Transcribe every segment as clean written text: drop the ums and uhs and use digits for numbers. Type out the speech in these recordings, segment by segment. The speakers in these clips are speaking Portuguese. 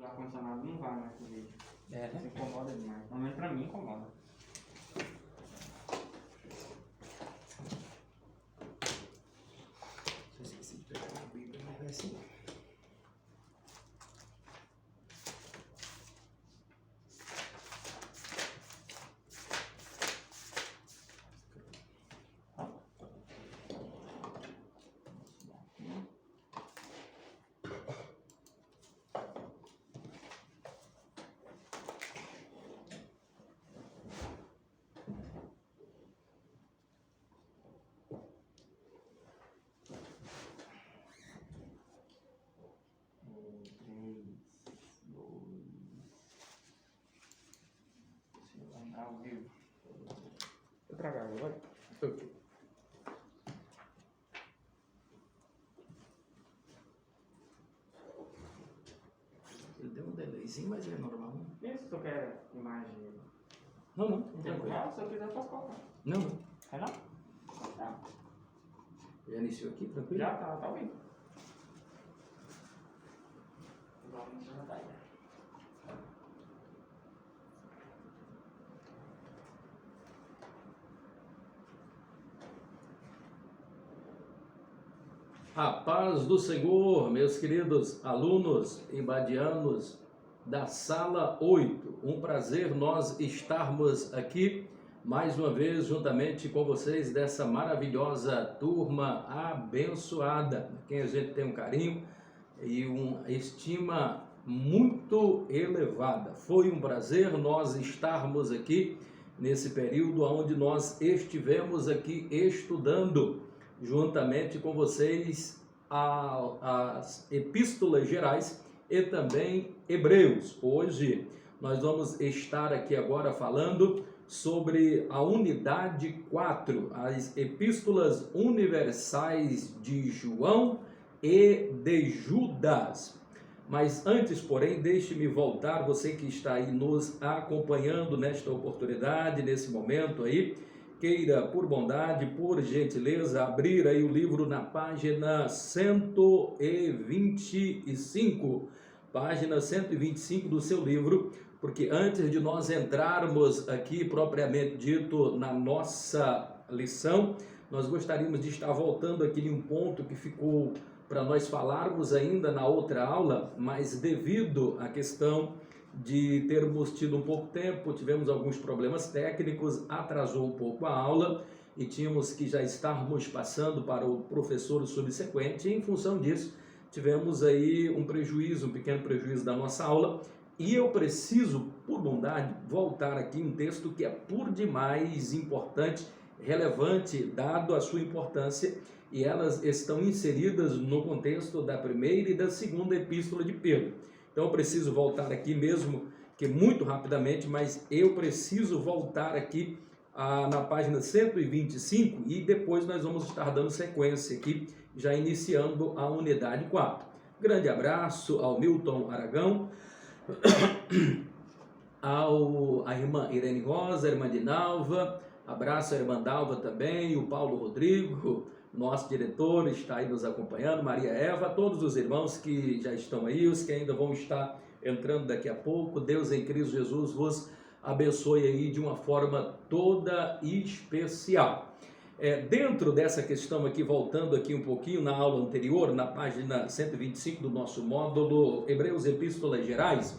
ar-condicionado não vai mais pro vídeo. É, né? Isso incomoda demais. Normalmente pra mim incomoda. Eu esqueci de pegar a Bíblia, mas vai assim. Ao vivo. Vou tragar água, vai. Ele deu um delayzinho, mas é normal. Né? Isso, tu quer imagem? Não, não. Tranquilo. Se eu quiser, eu posso colocar. Não, não. É não? Tá. Já iniciou aqui, tranquilo? Já tá ouvindo. Igualmente já tá aí. A paz do Senhor, meus queridos alunos e badianos da Sala 8. Um prazer nós estarmos aqui mais uma vez juntamente com vocês dessa maravilhosa turma abençoada, quem a gente tem um carinho e uma estima muito elevada. Foi um prazer nós estarmos aqui nesse período onde nós estivemos aqui estudando juntamente com vocês as epístolas gerais e também Hebreus. Hoje nós vamos estar aqui agora falando sobre a unidade 4, as epístolas universais de João e de Judas. Mas antes, porém, deixe-me voltar, você que está aí nos acompanhando nesta oportunidade, nesse momento aí, queira, por bondade, por gentileza, abrir aí o livro na página 125, página 125 do seu livro, porque antes de nós entrarmos aqui, propriamente dito, na nossa lição, nós gostaríamos de estar voltando aqui em um ponto que ficou para nós falarmos ainda na outra aula, mas devido à questão de termos tido um pouco tempo, tivemos alguns problemas técnicos, atrasou um pouco a aula e tínhamos que já estarmos passando para o professor subsequente, e em função disso tivemos aí um pequeno prejuízo da nossa aula, e eu preciso, por bondade, voltar aqui um texto que é por demais importante, relevante, dado a sua importância, e elas estão inseridas no contexto da primeira e da segunda epístola de Pedro. Então eu preciso voltar aqui mesmo, que muito rapidamente, mas eu preciso voltar aqui na página 125 e depois nós vamos estar dando sequência aqui, já iniciando a unidade 4. Grande abraço ao Milton Aragão, a irmã Irene Rosa, a irmã Dinalva, abraço a irmã Dalva também, o Paulo Rodrigo, nosso diretor está aí nos acompanhando, Maria Eva, todos os irmãos que já estão aí, os que ainda vão estar entrando daqui a pouco. Deus em Cristo Jesus vos abençoe aí de uma forma toda especial. Dentro dessa questão aqui, voltando aqui um pouquinho na aula anterior, na página 125 do nosso módulo Hebreus Epístolas Gerais,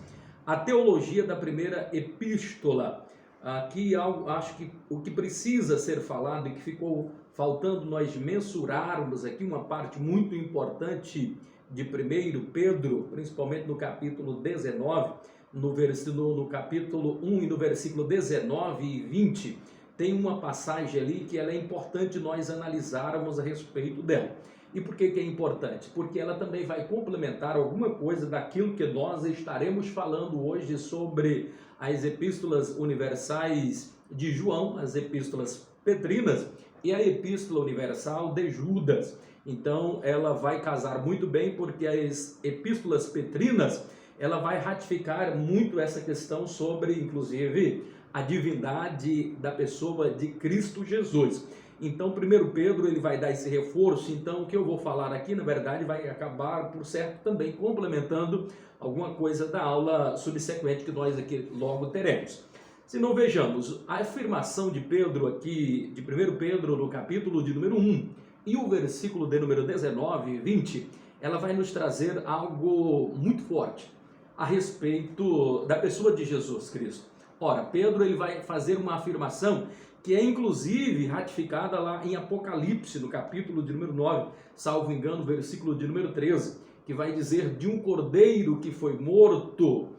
a teologia da primeira epístola. Aqui acho que o que precisa ser falado e que ficou faltando nós mensurarmos aqui uma parte muito importante de 1 Pedro, principalmente no capítulo 19, no capítulo 1 e no versículo 19 e 20, tem uma passagem ali que ela é importante nós analisarmos a respeito dela. E por que é importante? Porque ela também vai complementar alguma coisa daquilo que nós estaremos falando hoje sobre as epístolas universais de João, as epístolas petrinas e a epístola universal de Judas. Então ela vai casar muito bem, porque as epístolas petrinas, ela vai ratificar muito essa questão sobre, inclusive, a divindade da pessoa de Cristo Jesus. Então, 1 Pedro ele vai dar esse reforço. Então, o que eu vou falar aqui, na verdade, vai acabar, por certo, também complementando alguma coisa da aula subsequente que nós aqui logo teremos. Se não, vejamos, a afirmação de Pedro aqui, de 1 Pedro, no capítulo de número 1, e o versículo de número 19 e 20, ela vai nos trazer algo muito forte a respeito da pessoa de Jesus Cristo. Ora, Pedro ele vai fazer uma afirmação que é inclusive ratificada lá em Apocalipse, no capítulo de número 9, salvo engano, versículo de número 13, que vai dizer de um cordeiro que foi morto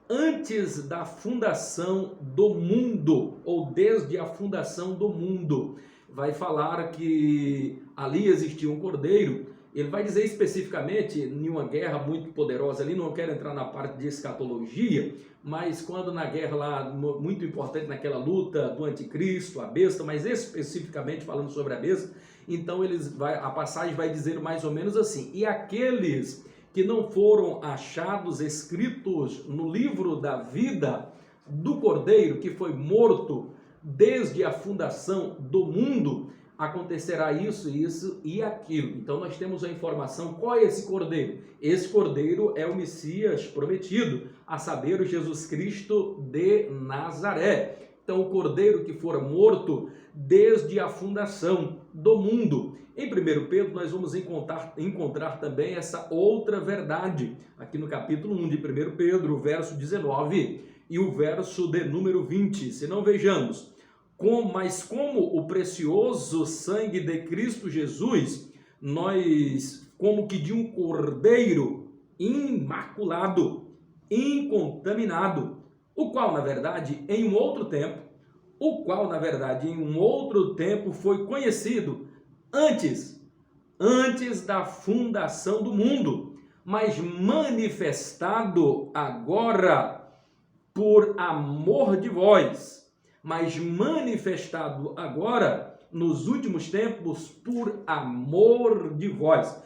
antes da fundação do mundo, ou desde a fundação do mundo. Vai falar que ali existia um cordeiro. Ele vai dizer especificamente em uma guerra muito poderosa ali, não quero entrar na parte de escatologia, mas quando na guerra lá, muito importante naquela luta do anticristo, a besta, mas especificamente falando sobre a besta, então a passagem vai dizer mais ou menos assim: e aqueles que não foram achados escritos no livro da vida do cordeiro que foi morto desde a fundação do mundo, acontecerá isso, isso e aquilo. Então nós temos a informação. Qual é esse cordeiro? Esse cordeiro é o Messias prometido, a saber, o Jesus Cristo de Nazaré. Então o cordeiro que fora morto desde a fundação do mundo. Em 1 Pedro nós vamos encontrar também essa outra verdade, aqui no capítulo 1 de 1 Pedro, o verso 19 e o verso de número 20. Se não, vejamos: mas como o precioso sangue de Cristo Jesus, nós, como que de um cordeiro imaculado, incontaminado, o qual, na verdade, em um outro tempo foi conhecido antes da fundação do mundo, mas manifestado agora por amor de vós, nos últimos tempos por amor de vós.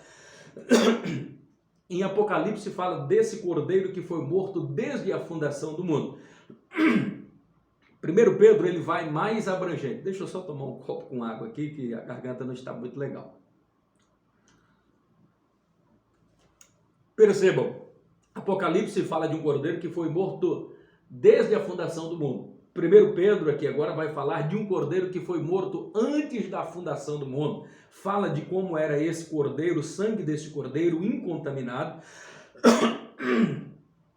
Em Apocalipse fala desse cordeiro que foi morto desde a fundação do mundo. 1 Pedro ele vai mais abrangente. Deixa eu só tomar um copo com água aqui, que a garganta não está muito legal. Percebam, Apocalipse fala de um cordeiro que foi morto desde a fundação do mundo. 1 Pedro aqui agora vai falar de um cordeiro que foi morto antes da fundação do mundo. Fala de como era esse cordeiro, o sangue desse cordeiro incontaminado,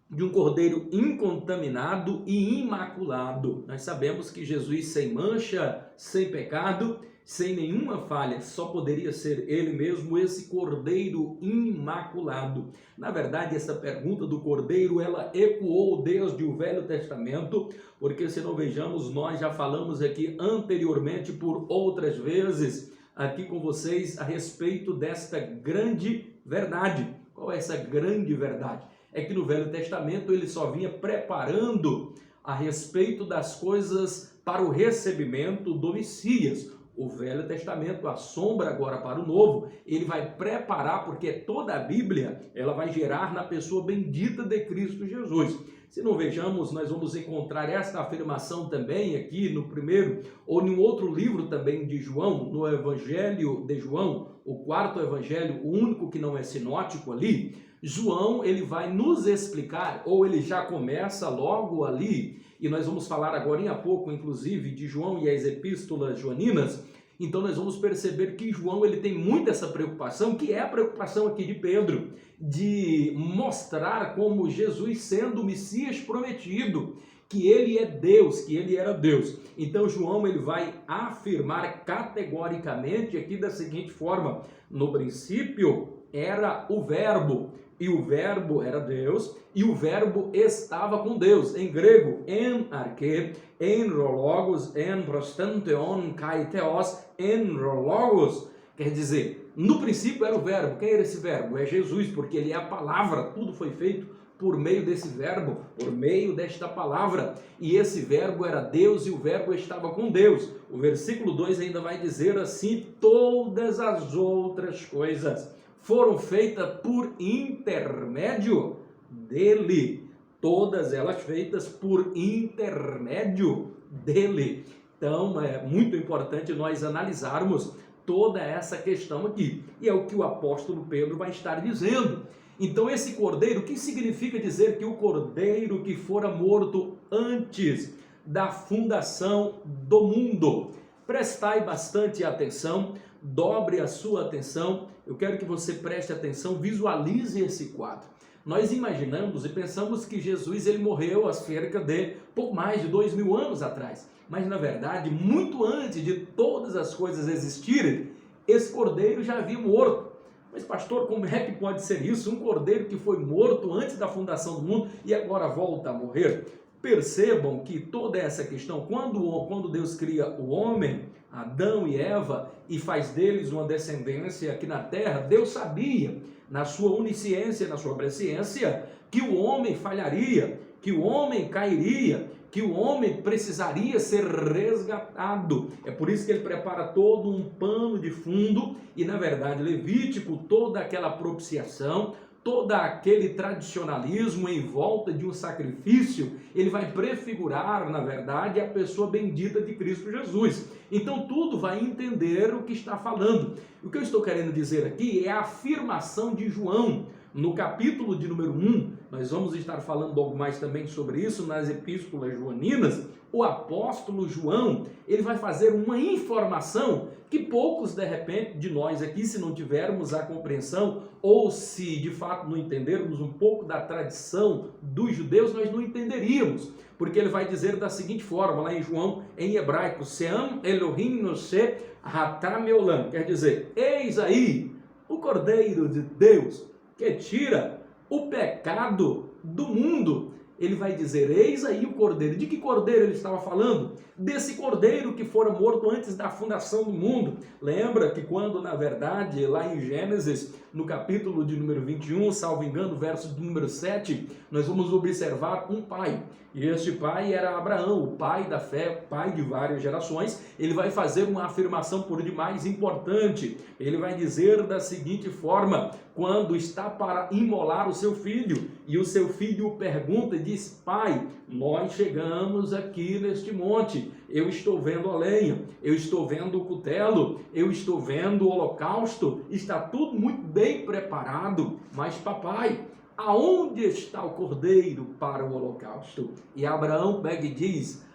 de um cordeiro incontaminado e imaculado. Nós sabemos que Jesus sem mancha, sem pecado, sem nenhuma falha, só poderia ser ele mesmo, esse cordeiro imaculado. Na verdade, essa pergunta do cordeiro, ela ecoou desde o Velho Testamento, porque se não, vejamos, nós já falamos aqui anteriormente por outras vezes aqui com vocês a respeito desta grande verdade. Qual é essa grande verdade? É que no Velho Testamento ele só vinha preparando a respeito das coisas para o recebimento do Messias. O Velho Testamento assombra agora para o Novo, ele vai preparar, porque toda a Bíblia ela vai gerar na pessoa bendita de Cristo Jesus. Se não, vejamos, nós vamos encontrar esta afirmação também aqui no primeiro, ou em um outro livro também de João, no Evangelho de João, o quarto evangelho, o único que não é sinótico ali. João ele vai nos explicar, ou ele já começa logo ali, e nós vamos falar agora em pouco, inclusive, de João e as epístolas joaninas. Então nós vamos perceber que João ele tem muito essa preocupação, que é a preocupação aqui de Pedro, de mostrar como Jesus, sendo o Messias prometido, que ele é Deus, que ele era Deus. Então João ele vai afirmar categoricamente aqui da seguinte forma: no princípio era o Verbo, e o Verbo era Deus, e o Verbo estava com Deus. Em grego, en arche, en logos, en prostanteon, kai theos, en logos. Quer dizer, no princípio era o Verbo. Quem era esse Verbo? É Jesus, porque ele é a palavra. Tudo foi feito por meio desse Verbo, por meio desta palavra. E esse Verbo era Deus, e o Verbo estava com Deus. O versículo 2 ainda vai dizer assim: todas as outras coisas foram feitas por intermédio dele. Todas elas feitas por intermédio dele. Então, é muito importante nós analisarmos toda essa questão aqui. E é o que o apóstolo Pedro vai estar dizendo. Então, esse cordeiro, o que significa dizer que o cordeiro que fora morto antes da fundação do mundo? Prestai bastante atenção, dobre a sua atenção. Eu quero que você preste atenção, visualize esse quadro. Nós imaginamos e pensamos que Jesus ele morreu há cerca de pouco mais de 2000 anos atrás. Mas, na verdade, muito antes de todas as coisas existirem, esse cordeiro já havia morto. Mas, pastor, como é que pode ser isso? Um cordeiro que foi morto antes da fundação do mundo e agora volta a morrer? Percebam que toda essa questão, quando Deus cria o homem, Adão e Eva, e faz deles uma descendência aqui na terra, Deus sabia, na sua onisciência, na sua presciência, que o homem falharia, que o homem cairia, que o homem precisaria ser resgatado. É por isso que ele prepara todo um pano de fundo e, na verdade, Levítico, toda aquela propiciação, todo aquele tradicionalismo em volta de um sacrifício, ele vai prefigurar, na verdade, a pessoa bendita de Cristo Jesus. Então, tudo vai entender o que está falando. O que eu estou querendo dizer aqui é a afirmação de João, no capítulo de número 1, nós vamos estar falando algo mais também sobre isso nas epístolas joaninas. O apóstolo João, ele vai fazer uma informação que poucos, de repente, de nós aqui, se não tivermos a compreensão, ou se de fato não entendermos um pouco da tradição dos judeus, nós não entenderíamos. Porque ele vai dizer da seguinte forma, lá em João, em hebraico, Seam Elohim Noshe Hatam Eolam, quer dizer, eis aí o Cordeiro de Deus, que tira o pecado do mundo. Ele vai dizer, eis aí o cordeiro. De que cordeiro ele estava falando? Desse cordeiro que fora morto antes da fundação do mundo. Lembra que quando, na verdade, lá em Gênesis, no capítulo de número 21, salvo engano, verso de número 7, nós vamos observar um pai. E este pai era Abraão, o pai da fé, pai de várias gerações. Ele vai fazer uma afirmação por demais importante. Ele vai dizer da seguinte forma, quando está para imolar o seu filho, e o seu filho pergunta e diz, pai, nós chegamos aqui neste monte, eu estou vendo a lenha, eu estou vendo o cutelo, eu estou vendo o holocausto, está tudo muito bem preparado, mas papai, aonde está o cordeiro para o holocausto? E Abraão pega e diz,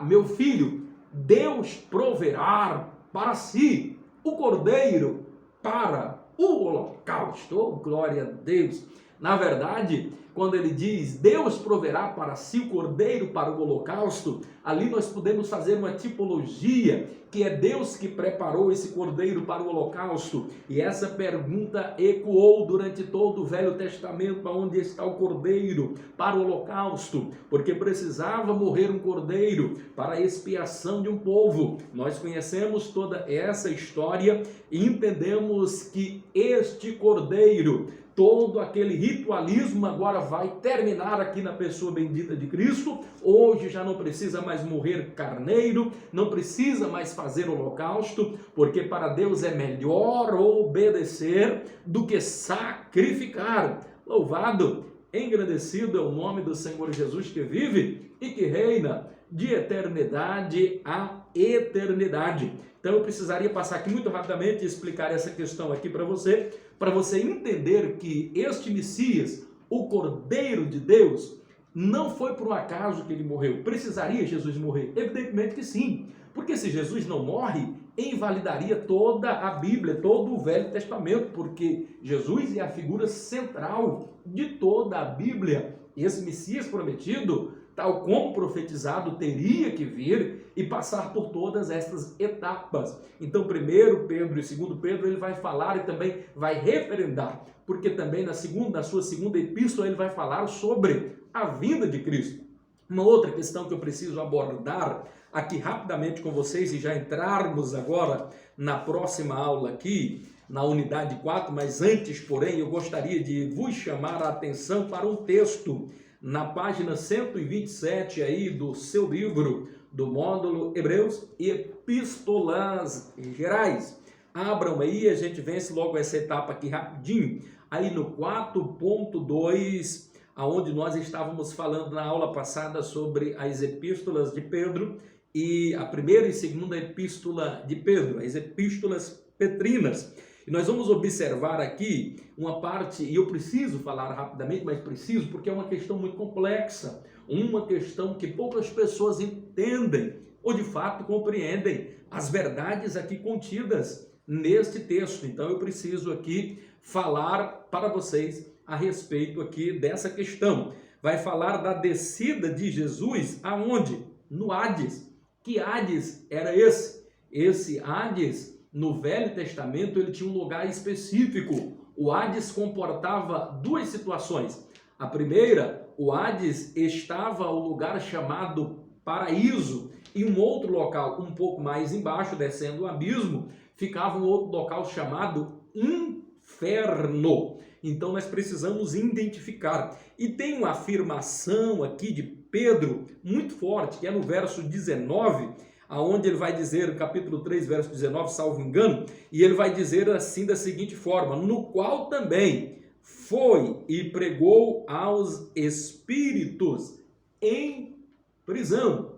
meu filho, Deus proverá para si o cordeiro para o holocausto. Oh, glória a Deus! Na verdade, quando ele diz, Deus proverá para si o cordeiro para o holocausto, ali nós podemos fazer uma tipologia, que é Deus que preparou esse cordeiro para o holocausto. E essa pergunta ecoou durante todo o Velho Testamento, onde está o cordeiro para o holocausto, porque precisava morrer um cordeiro para a expiação de um povo. Nós conhecemos toda essa história e entendemos que este cordeiro, todo aquele ritualismo agora vai terminar aqui na pessoa bendita de Cristo. Hoje já não precisa mais morrer carneiro, não precisa mais fazer holocausto, porque para Deus é melhor obedecer do que sacrificar. Louvado, engrandecido é o nome do Senhor Jesus, que vive e que reina de eternidade a eternidade. Então eu precisaria passar aqui muito rapidamente e explicar essa questão aqui para você entender que este Messias, o Cordeiro de Deus, não foi por um acaso que ele morreu. Precisaria Jesus morrer? Evidentemente que sim, porque se Jesus não morre, invalidaria toda a Bíblia, todo o Velho Testamento, porque Jesus é a figura central de toda a Bíblia. Esse Messias prometido, tal como profetizado, teria que vir e passar por todas estas etapas. Então, 1 Pedro e 2 Pedro, ele vai falar e também vai referendar, porque também na sua segunda epístola, ele vai falar sobre a vinda de Cristo. Uma outra questão que eu preciso abordar aqui rapidamente com vocês, e já entrarmos agora na próxima aula aqui, na unidade 4, mas antes, porém, eu gostaria de vos chamar a atenção para um texto na página 127 aí do seu livro, do módulo Hebreus e Epístolas Gerais. Abram aí, a gente vence logo essa etapa aqui rapidinho. Aí no 4.2, aonde nós estávamos falando na aula passada sobre as epístolas de Pedro, e a primeira e segunda epístola de Pedro, as epístolas petrinas. E nós vamos observar aqui uma parte, e eu preciso falar rapidamente, mas preciso porque é uma questão muito complexa, uma questão que poucas pessoas entendem ou de fato compreendem as verdades aqui contidas neste texto. Então eu preciso aqui falar para vocês a respeito aqui dessa questão. Vai falar da descida de Jesus aonde? No Hades. Que Hades era esse? Esse Hades, no Velho Testamento, ele tinha um lugar específico. O Hades comportava duas situações. A primeira, o Hades estava ao lugar chamado Paraíso, e um outro local um pouco mais embaixo, descendo o abismo, ficava um outro local chamado Inferno. Então nós precisamos identificar. E tem uma afirmação aqui de Pedro muito forte, que é no verso 19, aonde ele vai dizer, capítulo 3, verso 19, salvo engano, e ele vai dizer assim da seguinte forma: no qual também foi e pregou aos espíritos em prisão.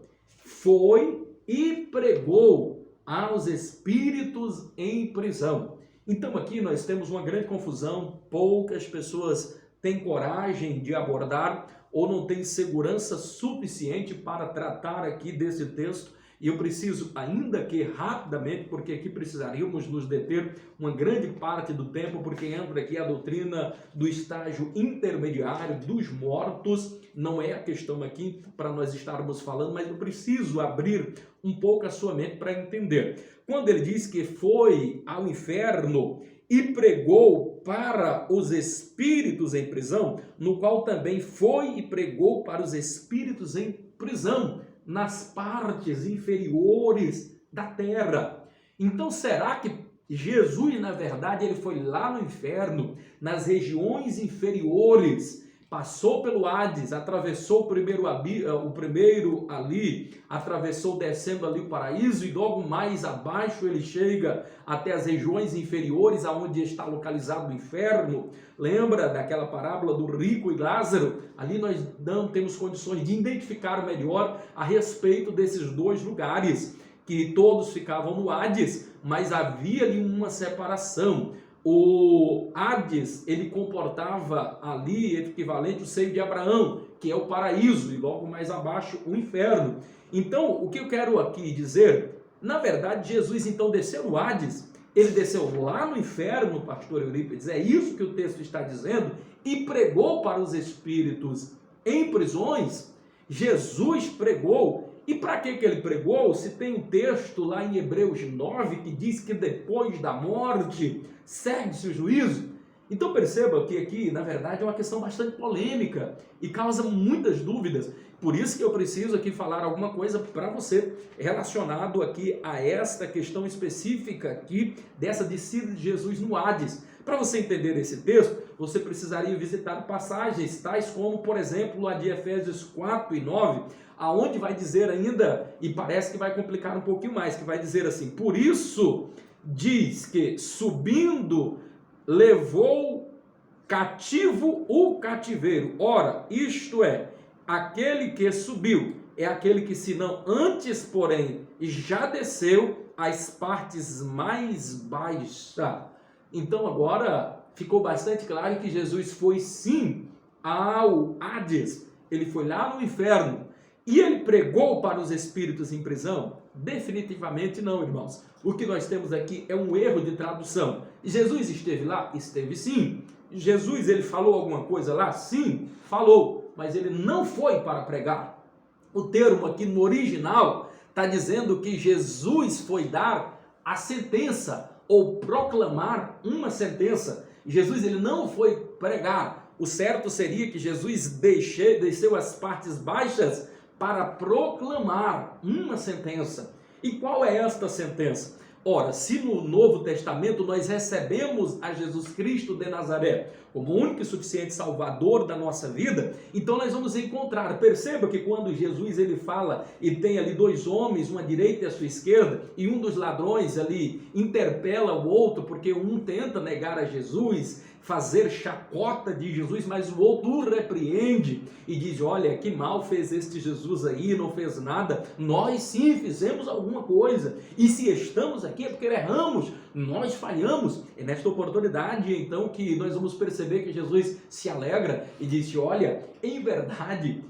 Foi e pregou aos espíritos em prisão. Então aqui nós temos uma grande confusão, poucas pessoas têm coragem de abordar ou não têm segurança suficiente para tratar aqui desse texto. E eu preciso, ainda que rapidamente, porque aqui precisaríamos nos deter uma grande parte do tempo, porque entra aqui a doutrina do estágio intermediário dos mortos. Não é a questão aqui para nós estarmos falando, mas eu preciso abrir um pouco a sua mente para entender. Quando ele diz que foi ao inferno e pregou para os espíritos em prisão, no qual também foi e pregou para os espíritos em prisão, nas partes inferiores da terra. Então será que Jesus, na verdade, ele foi lá no inferno, nas regiões inferiores, passou pelo Hades, atravessou o primeiro ali, atravessou descendo ali o paraíso, e logo mais abaixo ele chega até as regiões inferiores, aonde está localizado o inferno? Lembra daquela parábola do rico e Lázaro? Ali nós não temos condições de identificar melhor a respeito desses dois lugares, que todos ficavam no Hades, mas havia ali uma separação. O Hades, ele comportava ali equivalente ao seio de Abraão, que é o paraíso, e logo mais abaixo o inferno. Então, o que eu quero aqui dizer, na verdade, Jesus então desceu no Hades, ele desceu lá no inferno, pastor Eurípides, é isso que o texto está dizendo, e pregou para os espíritos em prisões. Jesus pregou. E para que ele pregou? Se tem um texto lá em Hebreus 9 que diz que depois da morte segue-se o juízo. Então perceba que aqui, na verdade, é uma questão bastante polêmica e causa muitas dúvidas. Por isso que eu preciso aqui falar alguma coisa para você relacionado aqui a esta questão específica aqui dessa descida de Jesus no Hades. Para você entender esse texto, você precisaria visitar passagens tais como, por exemplo, a de Efésios 4 e 9, aonde vai dizer ainda, e parece que vai complicar um pouquinho mais, que vai dizer assim: por isso diz que subindo levou cativo o cativeiro. Ora, isto é, aquele que subiu é aquele que, se não antes, porém, já desceu às partes mais baixas. Então agora ficou bastante claro que Jesus foi sim ao Hades, ele foi lá no inferno. E ele pregou para os espíritos em prisão? Definitivamente não, irmãos. O que nós temos aqui é um erro de tradução. Jesus esteve lá? Esteve sim. Jesus, ele falou alguma coisa lá? Sim, falou. Mas ele não foi para pregar. O termo aqui no original está dizendo que Jesus foi dar a sentença ou proclamar uma sentença. Jesus, ele não foi pregar. O certo seria que Jesus desceu às partes baixas para proclamar uma sentença. E qual é esta sentença? Ora, se no Novo Testamento nós recebemos a Jesus Cristo de Nazaré como o único e suficiente Salvador da nossa vida, então nós vamos encontrar, perceba que quando Jesus ele fala e tem ali dois homens, uma à direita e à sua esquerda, e um dos ladrões ali interpela o outro, porque um tenta negar a Jesus, fazer chacota de Jesus, mas o outro o repreende e diz: olha, que mal fez este Jesus aí, não fez nada. Nós sim fizemos alguma coisa, e se estamos aqui é porque erramos, nós falhamos. É nesta oportunidade então que nós vamos perceber que Jesus se alegra e disse: olha, em verdade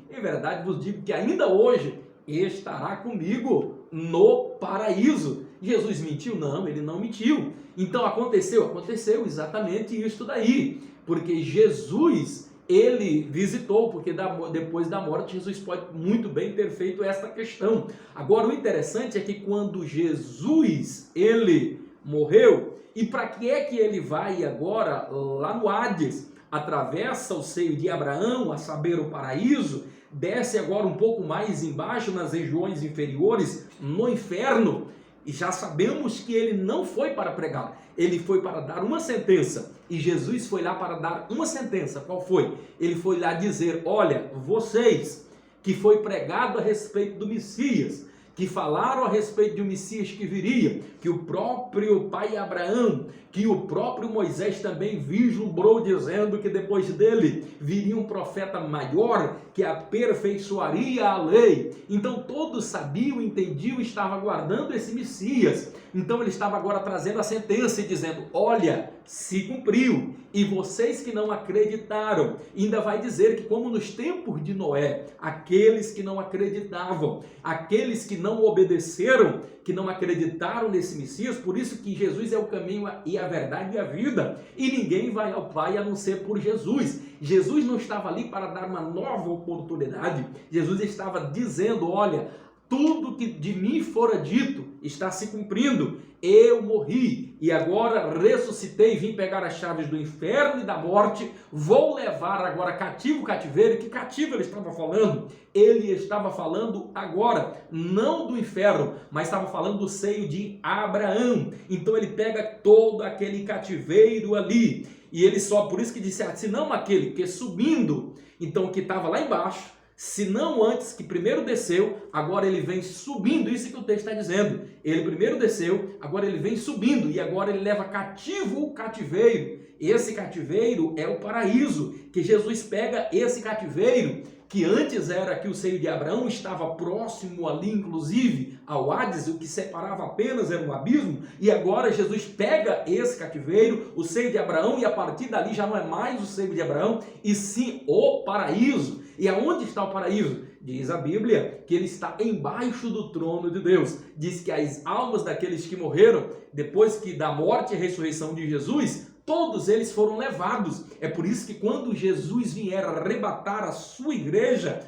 vos digo que ainda hoje estará comigo no paraíso. Jesus mentiu? Não, ele não mentiu. Então aconteceu exatamente isso daí, porque Jesus, ele visitou, porque depois da morte Jesus pode muito bem ter feito esta questão. Agora o interessante é que quando Jesus, ele morreu, e para que é que ele vai agora lá no Hades, atravessa o seio de Abraão, a saber, o paraíso, desce agora um pouco mais embaixo, nas regiões inferiores, no inferno, e já sabemos que ele não foi para pregar, ele foi para dar uma sentença, e Jesus foi lá para dar uma sentença. Qual foi? Ele foi lá dizer: olha, vocês que foi pregado a respeito do Messias, que falaram a respeito de um Messias que viria, que o próprio pai Abraão, que o próprio Moisés também vislumbrou, dizendo que depois dele viria um profeta maior, que aperfeiçoaria a lei. Então todos sabiam, entendiam, estavam aguardando esse Messias. Então ele estava agora trazendo a sentença e dizendo: olha, se cumpriu. E vocês que não acreditaram, ainda vai dizer que, como nos tempos de Noé, aqueles que não acreditavam, aqueles que não obedeceram, que não acreditaram nesse Messias, por isso que Jesus é o caminho e a verdade e a vida, e ninguém vai ao Pai a não ser por Jesus. Jesus não estava ali para dar uma nova oportunidade, Jesus estava dizendo: olha, tudo que de mim fora dito está se cumprindo. Eu morri e agora ressuscitei, vim pegar as chaves do inferno e da morte, vou levar agora cativo o cativeiro. Que cativo ele estava falando? Ele estava falando agora, não do inferno, mas estava falando do seio de Abraão. Então ele pega todo aquele cativeiro ali, e ele só, por isso que disse: se não aquele que subindo, então que estava lá embaixo, se não antes, que primeiro desceu, agora ele vem subindo. Isso que o texto está dizendo. Ele primeiro desceu, agora ele vem subindo, e agora ele leva cativo o cativeiro. Esse cativeiro é o paraíso, que Jesus pega esse cativeiro, que antes era que o seio de Abraão estava próximo ali, inclusive, ao Hades, o que separava apenas era um abismo, e agora Jesus pega esse cativeiro, o seio de Abraão, e a partir dali já não é mais o seio de Abraão, e sim o paraíso. E aonde está o paraíso? Diz a Bíblia que ele está embaixo do trono de Deus. Diz que as almas daqueles que morreram, depois que da morte e ressurreição de Jesus, todos eles foram levados. É por isso que quando Jesus vier arrebatar a sua igreja,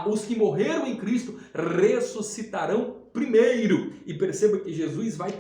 os que morreram em Cristo ressuscitarão primeiro. E perceba que Jesus vai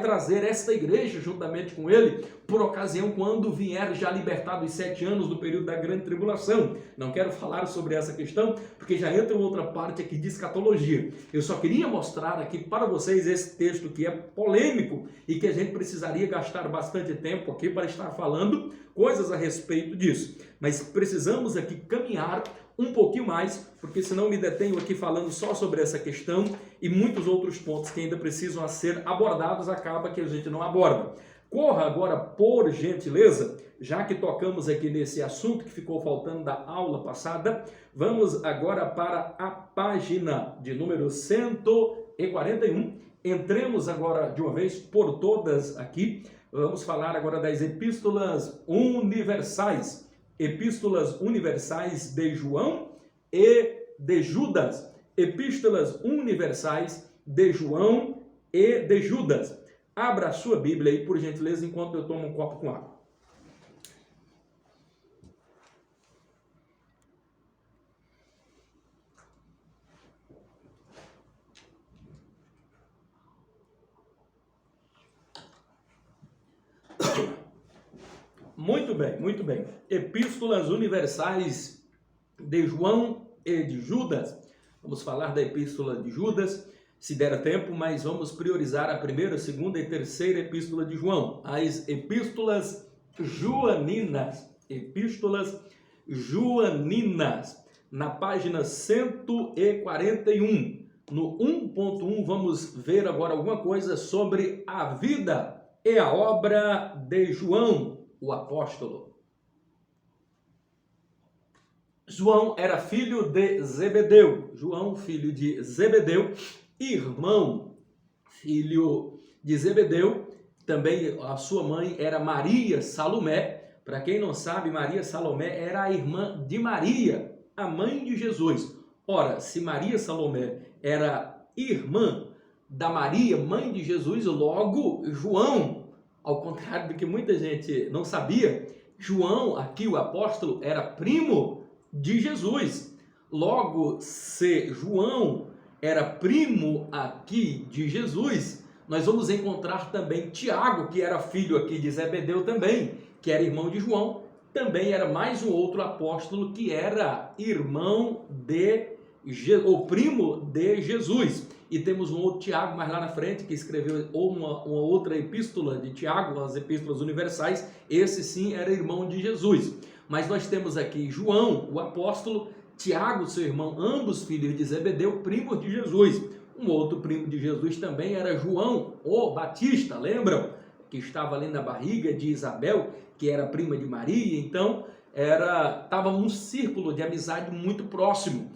trazer esta igreja juntamente com ele, por ocasião quando vier já libertado os 7 anos do período da grande tribulação. Não quero falar sobre essa questão, porque já entra outra parte aqui de escatologia. Eu só queria mostrar aqui para vocês esse texto que é polêmico e que a gente precisaria gastar bastante tempo aqui para estar falando coisas a respeito disso. Mas precisamos aqui caminhar um pouquinho mais, porque senão me detenho aqui falando só sobre essa questão e muitos outros pontos que ainda precisam a ser abordados, acaba que a gente não aborda. Corra agora, por gentileza, já que tocamos aqui nesse assunto que ficou faltando da aula passada, vamos agora para a página de número 141. Entremos agora de uma vez por todas aqui. Vamos falar agora das epístolas universais. Epístolas universais de João e de Judas. Epístolas universais de João e de Judas. Abra a sua Bíblia aí, por gentileza, enquanto eu tomo um copo com água. Muito bem, muito bem. Epístolas universais de João e de Judas. Vamos falar da epístola de Judas, se der tempo, mas vamos priorizar a primeira, segunda e terceira epístola de João. As epístolas joaninas. Epístolas joaninas. Na página 141. No 1.1 vamos ver agora alguma coisa sobre a vida e a obra de João, o apóstolo. João era filho de Zebedeu. João, filho de Zebedeu, irmão, filho de Zebedeu. Também a sua mãe era Maria Salomé. Para quem não sabe, Maria Salomé era a irmã de Maria, a mãe de Jesus. Ora, se Maria Salomé era irmã da Maria, mãe de Jesus, logo João, ao contrário do que muita gente não sabia, João, aqui o apóstolo, era primo de Jesus. Logo, se João era primo aqui de Jesus, nós vamos encontrar também Tiago, que era filho aqui de Zebedeu também, que era irmão de João, também era mais um outro apóstolo que era irmão ou primo de Jesus. E temos um outro Tiago mais lá na frente, que escreveu uma outra epístola de Tiago, as epístolas universais. Esse sim era irmão de Jesus. Mas nós temos aqui João, o apóstolo, Tiago, seu irmão, ambos filhos de Zebedeu, primos de Jesus. Um outro primo de Jesus também era João, o Batista, lembram? Que estava ali na barriga de Isabel, que era prima de Maria. Então, estava num círculo de amizade muito próximo.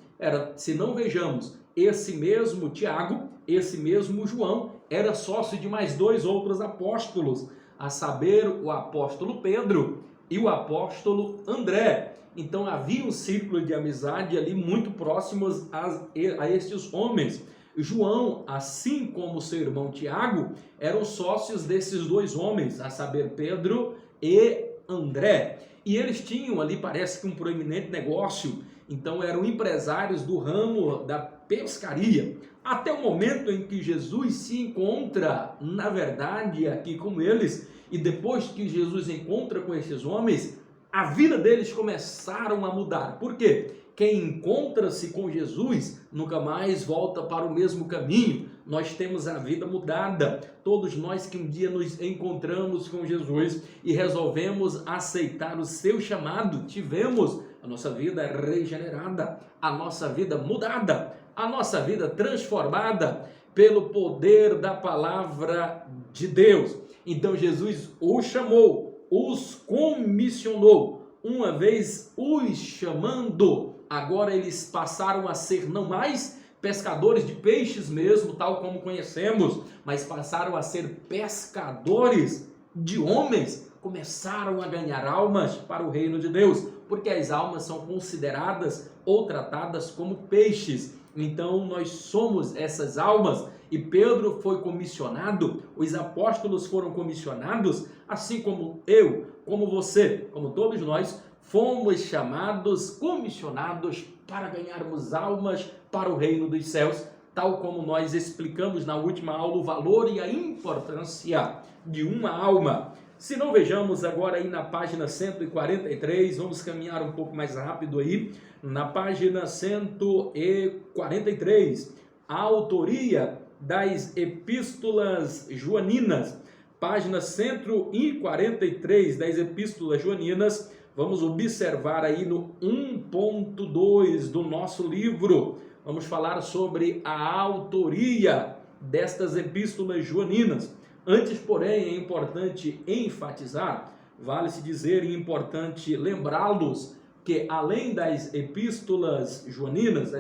Se não vejamos, esse mesmo Tiago, esse mesmo João, era sócio de mais dois outros apóstolos, a saber, o apóstolo Pedro e o apóstolo André. Então havia um círculo de amizade ali muito próximos a estes homens. João, assim como seu irmão Tiago, eram sócios desses dois homens, a saber, Pedro e André. E eles tinham ali, parece que um proeminente negócio. Então eram empresários do ramo da pescaria. Até o momento em que Jesus se encontra, na verdade, aqui com eles. E depois que Jesus encontra com esses homens, a vida deles começaram a mudar. Por quê? Quem encontra-se com Jesus nunca mais volta para o mesmo caminho. Nós temos a vida mudada. Todos nós que um dia nos encontramos com Jesus e resolvemos aceitar o seu chamado, tivemos a nossa vida regenerada, a nossa vida mudada, a nossa vida transformada pelo poder da palavra de Deus. Então Jesus os chamou, os comissionou. Uma vez os chamando, agora eles passaram a ser não mais pescadores de peixes mesmo, tal como conhecemos, mas passaram a ser pescadores de homens, começaram a ganhar almas para o reino de Deus, porque as almas são consideradas ou tratadas como peixes. Então nós somos essas almas, e Pedro foi comissionado, os apóstolos foram comissionados, assim como eu, como você, como todos nós, fomos chamados, comissionados para ganharmos almas para o reino dos céus, tal como nós explicamos na última aula o valor e a importância de uma alma. Se não, vejamos agora aí na página 143, vamos caminhar um pouco mais rápido aí, na página 143, a autoria das epístolas joaninas, página 143 das epístolas joaninas, vamos observar aí no 1.2 do nosso livro, vamos falar sobre a autoria destas epístolas joaninas. Antes, porém, é importante enfatizar, vale-se dizer e importante lembrá-los que além das epístolas joaninas,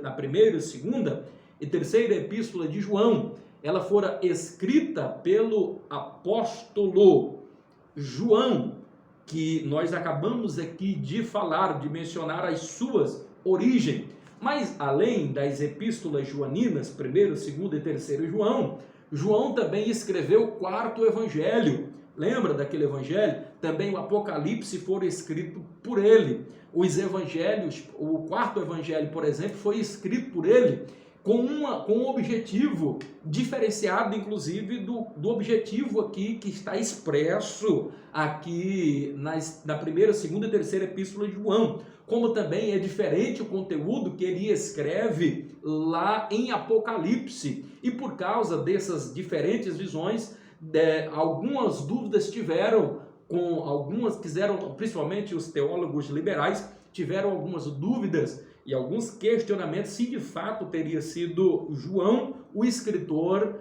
a primeira, segunda e terceira epístola de João, ela fora escrita pelo apóstolo João, que nós acabamos aqui de falar, de mencionar as suas origens. Mas além das epístolas joaninas, primeiro, segundo e terceiro João, João também escreveu o quarto evangelho. Lembra daquele evangelho? Também o Apocalipse foi escrito por ele. Os evangelhos, o quarto evangelho, por exemplo, foi escrito por ele com um objetivo diferenciado, inclusive, do objetivo aqui que está expresso aqui na primeira, segunda e terceira epístola de João. Como também é diferente o conteúdo que ele escreve lá em Apocalipse. E por causa dessas diferentes visões, algumas dúvidas principalmente os teólogos liberais, tiveram algumas dúvidas e alguns questionamentos se de fato teria sido João o escritor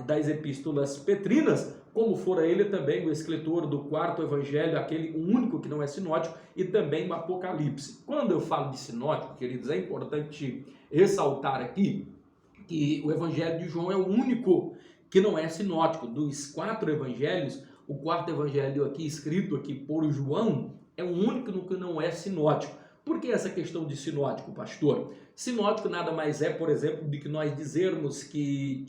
das epístolas petrinas, como fora ele também o escritor do 4º evangelho, aquele único que não é sinótico, e também o Apocalipse. Quando eu falo de sinótico, queridos, é importante ressaltar aqui que o evangelho de João é o único que não é sinótico. Dos 4 evangelhos, o 4º evangelho aqui, escrito aqui por João, é o único que não é sinótico. Por que essa questão de sinótico, pastor? Sinótico nada mais é, por exemplo, do que nós dizermos que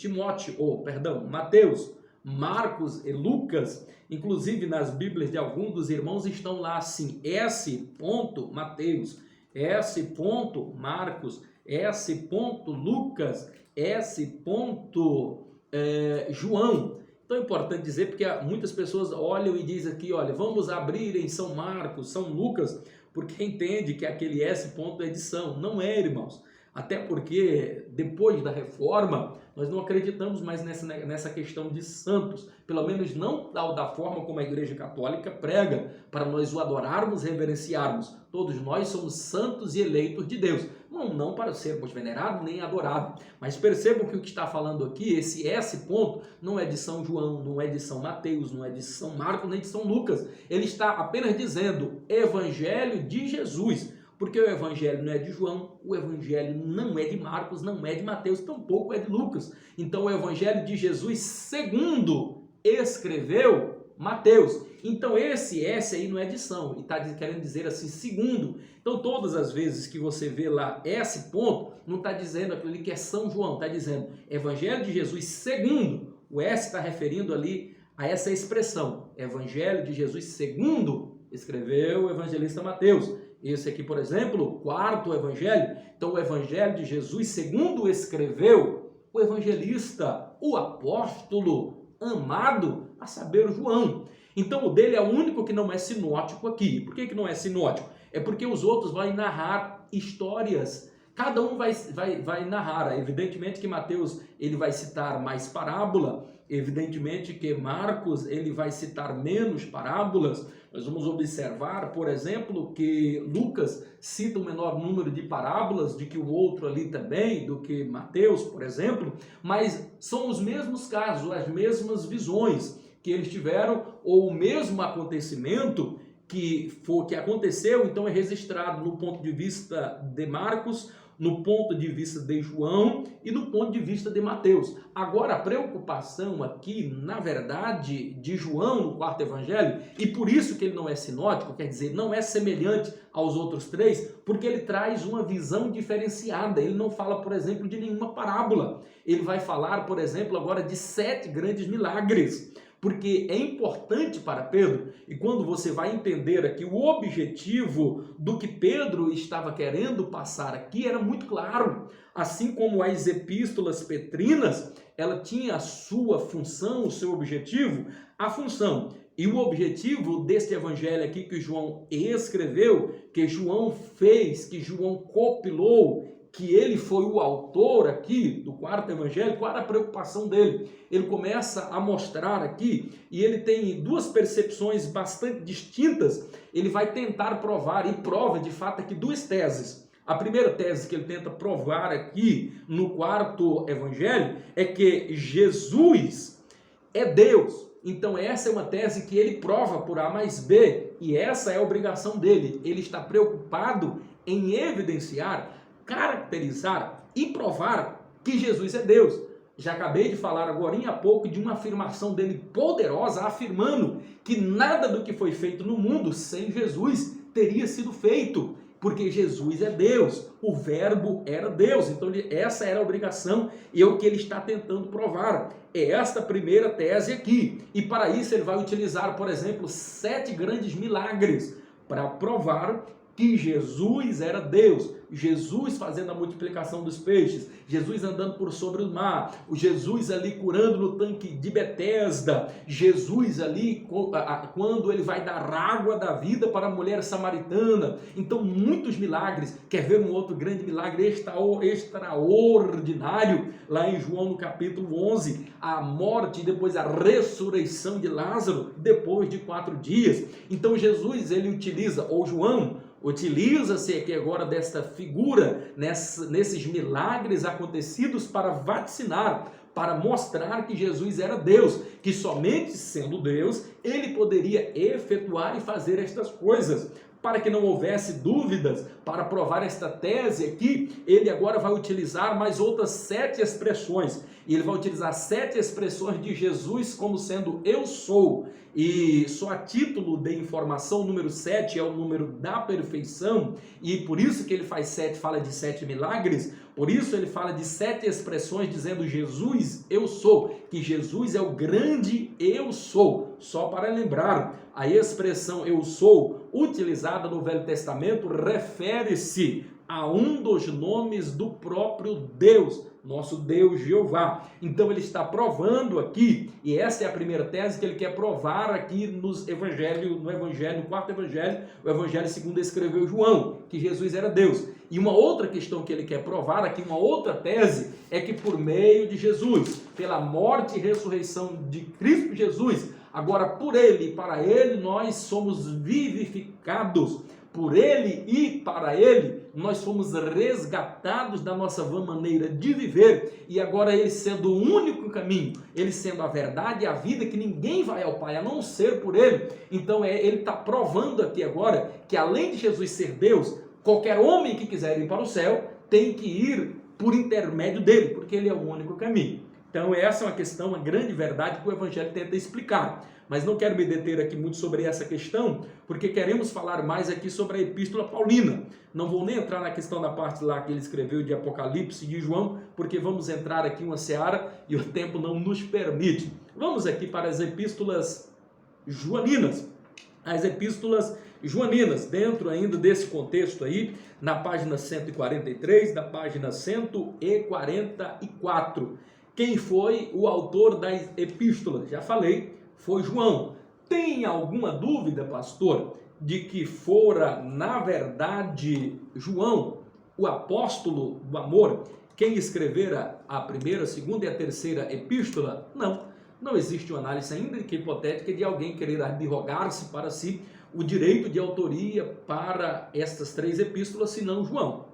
Mateus, Marcos e Lucas, inclusive nas Bíblias de alguns dos irmãos, estão lá assim, S. Mateus, S. Marcos, S. Lucas, S. João. Então é importante dizer, porque muitas pessoas olham e dizem aqui, olha, vamos abrir em São Marcos, São Lucas, porque entende que aquele S. é de São. Não é, irmãos. Até porque depois da reforma, nós não acreditamos mais nessa questão de santos, pelo menos não da forma como a Igreja Católica prega, para nós o adorarmos, reverenciarmos. Todos nós somos santos e eleitos de Deus, não para sermos venerados nem adorados. Mas percebam que o que está falando aqui, esse S. não é de São João, não é de São Mateus, não é de São Marcos, nem de São Lucas. Ele está apenas dizendo Evangelho de Jesus. Porque o evangelho não é de João, o evangelho não é de Marcos, não é de Mateus, tampouco é de Lucas. Então o evangelho de Jesus segundo escreveu Mateus. Então esse S aí não é de São, e está querendo dizer assim, segundo. Então todas as vezes que você vê lá S. não está dizendo aquilo ali que é São João, está dizendo evangelho de Jesus segundo. O S está referindo ali a essa expressão, evangelho de Jesus segundo escreveu o evangelista Mateus. Esse aqui, por exemplo, o 4º evangelho. Então, o evangelho de Jesus, segundo escreveu o evangelista, o apóstolo amado, a saber, o João. Então, o dele é o único que não é sinótico aqui. Por que não é sinótico? É porque os outros vão narrar histórias. Cada um vai narrar. Evidentemente que Mateus ele vai citar mais parábola. Evidentemente que Marcos ele vai citar menos parábolas. Nós vamos observar, por exemplo, que Lucas cita um menor número de parábolas do que o outro ali também, do que Mateus, por exemplo, mas são os mesmos casos, as mesmas visões que eles tiveram, ou o mesmo acontecimento que aconteceu, então é registrado no ponto de vista de Marcos, no ponto de vista de João e no ponto de vista de Mateus. Agora, a preocupação aqui, na verdade, de João no 4º evangelho, e por isso que ele não é sinótico, quer dizer, não é semelhante aos outros 3, porque ele traz uma visão diferenciada. Ele não fala, por exemplo, de nenhuma parábola. Ele vai falar, por exemplo, agora de 7 grandes milagres. Porque é importante para Pedro, e quando você vai entender aqui o objetivo do que Pedro estava querendo passar aqui, era muito claro. Assim como as epístolas petrinas, ela tinha a sua função, o seu objetivo, a função. E o objetivo deste evangelho aqui que João escreveu, que João fez, que João compilou, que ele foi o autor aqui do 4º evangelho, qual era a preocupação dele? Ele começa a mostrar aqui, e ele tem 2 percepções bastante distintas, ele vai tentar provar, e prova de fato aqui 2 teses. A primeira tese que ele tenta provar aqui no 4º evangelho é que Jesus é Deus. Então essa é uma tese que ele prova por A mais B, e essa é a obrigação dele. Ele está preocupado em evidenciar, caracterizar e provar que Jesus é Deus. Já acabei de falar agora há pouco de uma afirmação dele poderosa, afirmando que nada do que foi feito no mundo sem Jesus teria sido feito, porque Jesus é Deus, o verbo era Deus. Então essa era a obrigação e é o que ele está tentando provar. É esta primeira tese aqui. E para isso ele vai utilizar, por exemplo, 7 grandes milagres para provar que Jesus era Deus, Jesus fazendo a multiplicação dos peixes, Jesus andando por sobre o mar, o Jesus ali curando no tanque de Betesda, Jesus ali quando ele vai dar água da vida para a mulher samaritana. Então muitos milagres. Quer ver um outro grande milagre extraordinário? Lá em João no capítulo 11, a morte e depois a ressurreição de Lázaro depois de 4 dias. Então Jesus ele utiliza, ou João utiliza-se aqui agora desta figura, nesses milagres acontecidos para vaticinar, para mostrar que Jesus era Deus, que somente sendo Deus, ele poderia efetuar e fazer estas coisas. Para que não houvesse dúvidas, para provar esta tese aqui, ele agora vai utilizar mais outras 7 expressões. E ele vai utilizar 7 expressões de Jesus como sendo eu sou. E só a título de informação, o número 7 é o número da perfeição, e por isso que ele faz 7, fala de 7 milagres, por isso ele fala de 7 expressões dizendo Jesus eu sou, que Jesus é o grande eu sou. Só para lembrar, a expressão eu sou, utilizada no Velho Testamento, refere-se a um dos nomes do próprio Deus, nosso Deus Jeová. Então ele está provando aqui, e essa é a primeira tese que ele quer provar aqui no quarto evangelho, o evangelho segundo escreveu João, que Jesus era Deus. E uma outra questão que ele quer provar aqui, uma outra tese, é que por meio de Jesus, pela morte e ressurreição de Cristo Jesus, agora por ele e para ele nós somos vivificados. Por ele e para ele, nós fomos resgatados da nossa vã maneira de viver, e agora ele sendo o único caminho, ele sendo a verdade e a vida, que ninguém vai ao Pai a não ser por ele. Então ele está provando aqui agora que além de Jesus ser Deus, qualquer homem que quiser ir para o céu tem que ir por intermédio dele, porque ele é o único caminho. Então essa é uma questão, uma grande verdade que o Evangelho tenta explicar. Mas não quero me deter aqui muito sobre essa questão, porque queremos falar mais aqui sobre a Epístola Paulina. Não vou nem entrar na questão da parte lá que ele escreveu de Apocalipse de João, porque vamos entrar aqui em uma seara e o tempo não nos permite. Vamos aqui para as Epístolas Joaninas. As Epístolas Joaninas, dentro ainda desse contexto aí, na página 143, da página 144. Quem foi o autor das epístolas? Já falei, foi João. Tem alguma dúvida, pastor, de que fora, na verdade, João, o apóstolo do amor, quem escrevera a primeira, a segunda e a terceira epístola? Não existe uma análise ainda que hipotética de alguém querer arrogar-se para si o direito de autoria para estas 3 epístolas, senão João.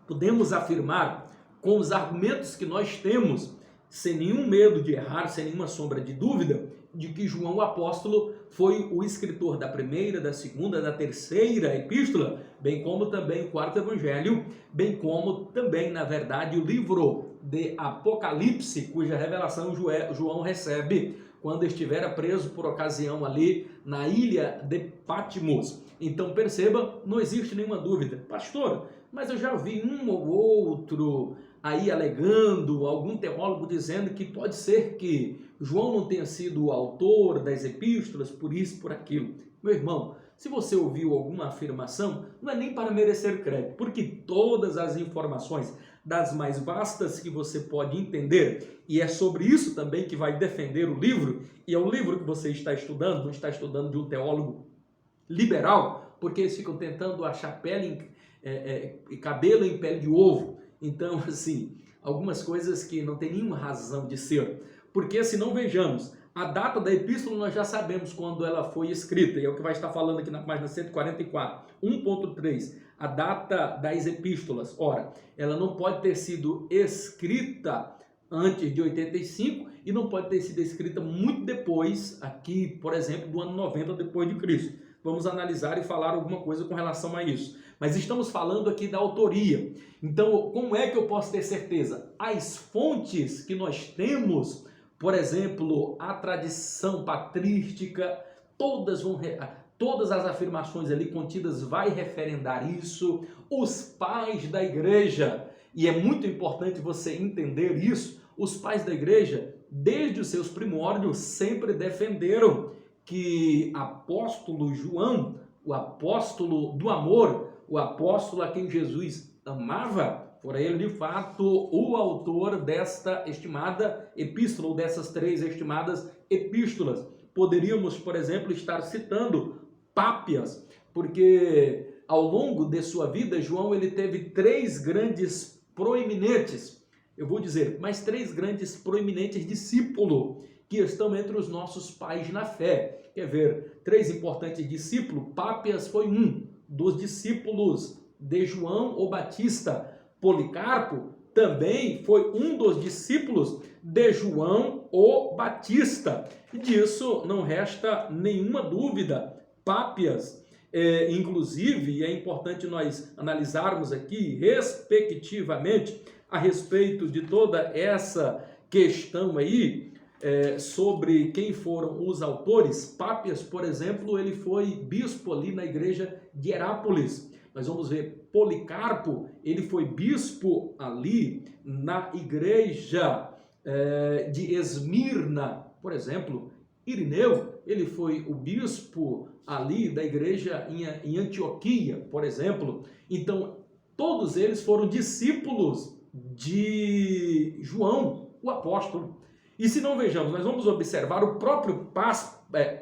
Podemos afirmar, com os argumentos que nós temos, sem nenhum medo de errar, sem nenhuma sombra de dúvida, de que João o apóstolo foi o escritor da primeira, da segunda, da terceira epístola, bem como também o quarto evangelho, bem como também, na verdade, o livro de Apocalipse, cuja revelação João recebe quando estivera preso por ocasião ali na ilha de Patmos. Então perceba, não existe nenhuma dúvida. Pastor, mas eu já vi um ou outro aí alegando, algum teólogo dizendo que pode ser que João não tenha sido o autor das epístolas, por isso, por aquilo. Meu irmão, se você ouviu alguma afirmação, não é nem para merecer crédito, porque todas as informações, das mais vastas que você pode entender, e é sobre isso também que vai defender o livro, e é um livro que você está estudando, não está estudando de um teólogo liberal, porque eles ficam tentando achar cabelo em pele de ovo. Então, assim, algumas coisas que não tem nenhuma razão de ser. Porque, se não vejamos, a data da epístola nós já sabemos quando ela foi escrita, e é o que vai estar falando aqui na página 144, 1.3, a data das epístolas. Ora, ela não pode ter sido escrita antes de 85 e não pode ter sido escrita muito depois, aqui, por exemplo, do ano 90 depois de Cristo. Vamos analisar e falar alguma coisa com relação a isso. Mas estamos falando aqui da autoria. Então, como é que eu posso ter certeza? As fontes que nós temos, por exemplo, a tradição patrística, todas as afirmações ali contidas vai referendar isso. Os pais da igreja, e é muito importante você entender isso, os pais da igreja, desde os seus primórdios, sempre defenderam que apóstolo João, o apóstolo do amor, o apóstolo a quem Jesus amava, fora ele de fato o autor desta estimada epístola, ou dessas 3 estimadas epístolas. Poderíamos, por exemplo, estar citando Pápias, porque ao longo de sua vida, João ele teve 3 grandes proeminentes, eu vou dizer, mas 3 grandes proeminentes discípulos, que estão entre os nossos pais na fé. Quer ver? 3 importantes discípulos. Pápias foi um dos discípulos de João o Batista. Policarpo também foi um dos discípulos de João o Batista. Disso não resta nenhuma dúvida. Pápias, inclusive, é importante nós analisarmos aqui, respectivamente, a respeito de toda essa questão aí, sobre quem foram os autores. Pápias, por exemplo, ele foi bispo ali na igreja de Herápolis. Nós vamos ver Policarpo, ele foi bispo ali na igreja de Esmirna, por exemplo. Irineu, ele foi o bispo ali da igreja em Antioquia, por exemplo. Então, todos eles foram discípulos de João, o apóstolo. E se não vejamos, nós vamos observar o próprio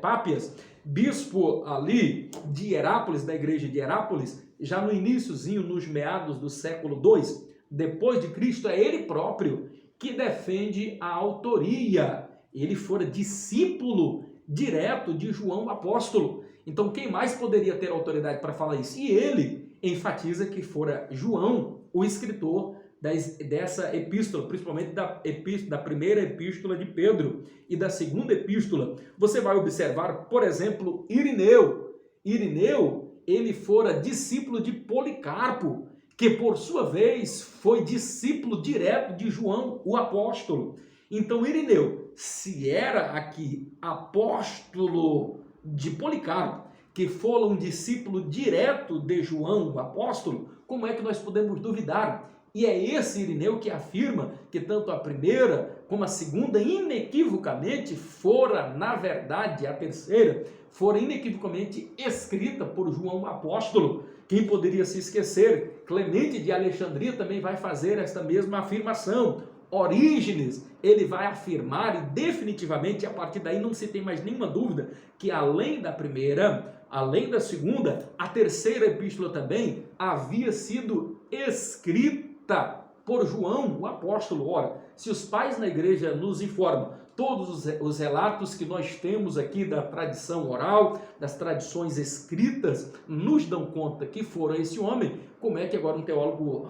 Pápias, bispo ali de Herápolis, da igreja de Herápolis, já no iniciozinho, nos meados do século II, depois de Cristo, é ele próprio que defende a autoria. Ele fora discípulo direto de João apóstolo. Então, quem mais poderia ter autoridade para falar isso? E ele enfatiza que fora João o escritor dessa epístola, principalmente da primeira epístola de Pedro e da segunda epístola. Você vai observar, por exemplo, Irineu. Irineu, ele fora discípulo de Policarpo, que por sua vez foi discípulo direto de João o apóstolo. Então, Irineu, se era aqui apóstolo de Policarpo, que foi um discípulo direto de João o apóstolo, como é que nós podemos duvidar? E é esse Irineu que afirma que tanto a primeira como a segunda, inequivocamente, fora, na verdade, a terceira, fora inequivocamente escrita por João o apóstolo. Quem poderia se esquecer? Clemente de Alexandria também vai fazer esta mesma afirmação. Orígenes, ele vai afirmar, e definitivamente a partir daí não se tem mais nenhuma dúvida, que além da primeira, além da segunda, a terceira epístola também havia sido escrita por João, o apóstolo. Ora, se os pais na igreja nos informam, todos os relatos que nós temos aqui da tradição oral, das tradições escritas, nos dão conta que foram esse homem, como é que agora um teólogo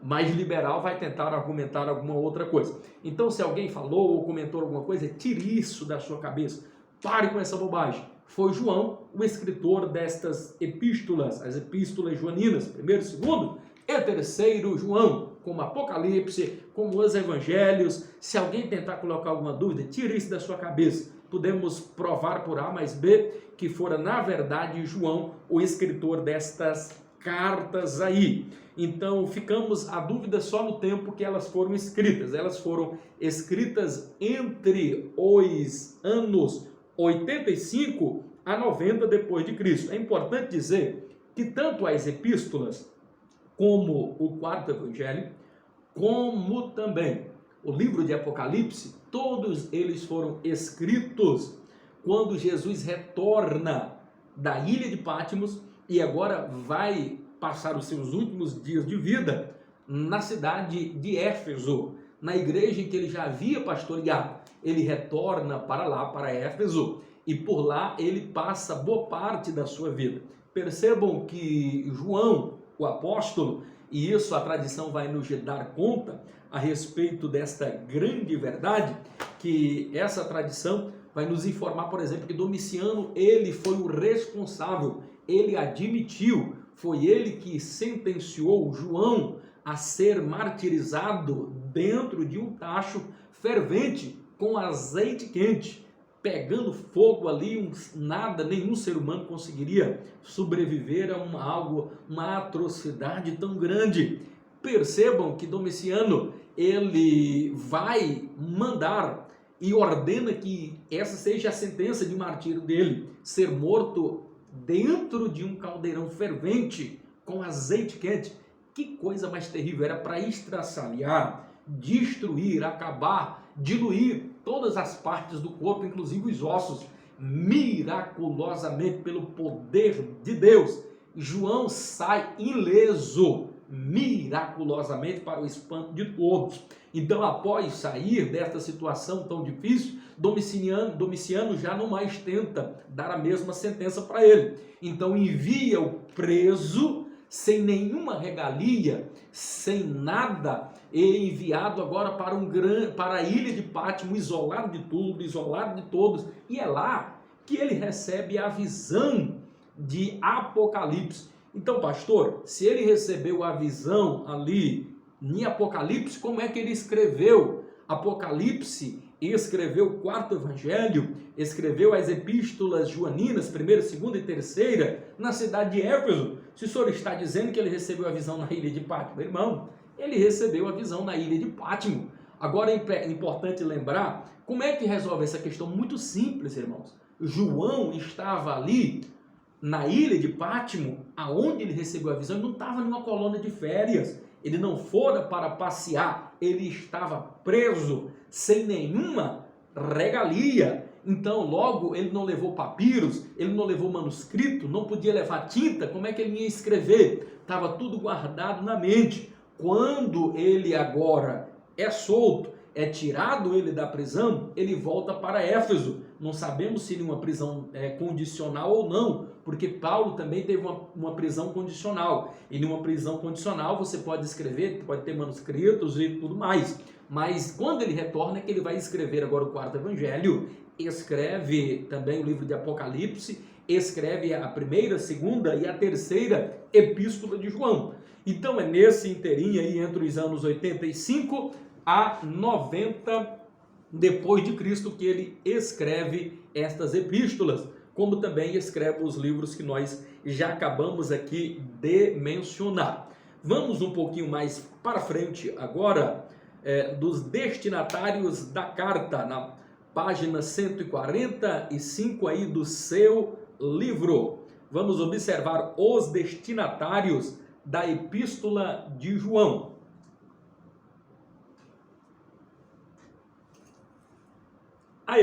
mais liberal vai tentar argumentar alguma outra coisa? Então, se alguém falou ou comentou alguma coisa, tire isso da sua cabeça. Pare com essa bobagem. Foi João o escritor destas epístolas, as epístolas joaninas, primeiro, segundo e terceiro João, como Apocalipse, como os evangelhos. Se alguém tentar colocar alguma dúvida, tire isso da sua cabeça. Podemos provar por A mais B que fora, na verdade, João o escritor destas cartas aí. Então, ficamos a dúvida só no tempo que elas foram escritas. Elas foram escritas entre os anos 85 a 90 depois de Cristo. É importante dizer que tanto as epístolas, como o quarto evangelho, como também o livro de Apocalipse, todos eles foram escritos quando Jesus retorna da ilha de Patmos e agora vai passar os seus últimos dias de vida na cidade de Éfeso, na igreja em que ele já havia pastoreado. Ele retorna para lá, para Éfeso, e por lá ele passa boa parte da sua vida. Percebam que João, o apóstolo, e isso a tradição vai nos dar conta a respeito desta grande verdade, que essa tradição vai nos informar, por exemplo, que Domiciano, ele foi o responsável, ele admitiu, foi ele que sentenciou João a ser martirizado dentro de um tacho fervente com azeite quente, pegando fogo ali, nenhum ser humano conseguiria sobreviver a uma atrocidade tão grande. Percebam que Domiciano, ele vai mandar e ordena que essa seja a sentença de martírio dele, ser morto dentro de um caldeirão fervente com azeite quente. Que coisa mais terrível! Era para estraçalhar, destruir, acabar, diluir todas as partes do corpo, inclusive os ossos. Miraculosamente, pelo poder de Deus, João sai ileso, miraculosamente, para o espanto de todos. Então, após sair desta situação tão difícil, Domiciano já não mais tenta dar a mesma sentença para ele. Então, envia o preso sem nenhuma regalia, sem nada, é enviado agora para a ilha de Pátimo, isolado de tudo, isolado de todos, e é lá que ele recebe a visão de Apocalipse. Então, pastor, se ele recebeu a visão ali em Apocalipse, como é que ele escreveu Apocalipse? E escreveu o 4º evangelho, escreveu as epístolas joaninas, 1ª, 2ª e 3ª, na cidade de Éfeso. Se o senhor está dizendo que ele recebeu a visão na ilha de Pátimo, irmão, ele recebeu a visão na ilha de Pátimo. Agora é importante lembrar, como é que resolve essa questão? Muito simples, irmãos. João estava ali na ilha de Pátimo, aonde ele recebeu a visão, ele não estava numa colônia de férias, ele não fora para passear, ele estava preso, sem nenhuma regalia. Então, logo, ele não levou papiros, ele não levou manuscrito, não podia levar tinta, como é que ele ia escrever? Estava tudo guardado na mente. Quando ele agora é solto, é tirado ele da prisão, ele volta para Éfeso. Não sabemos se numa prisão condicional ou não, porque Paulo também teve uma prisão condicional. E numa prisão condicional você pode escrever, pode ter manuscritos e tudo mais. Mas quando ele retorna é que ele vai escrever agora o 4º evangelho, escreve também o livro de Apocalipse, escreve a 1ª, 2ª e a 3ª epístola de João. Então é nesse inteirinho aí, entre os anos 85 a 90 depois de Cristo, que ele escreve estas epístolas, como também escreve os livros que nós já acabamos aqui de mencionar. Vamos um pouquinho mais para frente agora, dos destinatários da carta, na página 145 aí do seu livro. Vamos observar os destinatários da epístola de João. A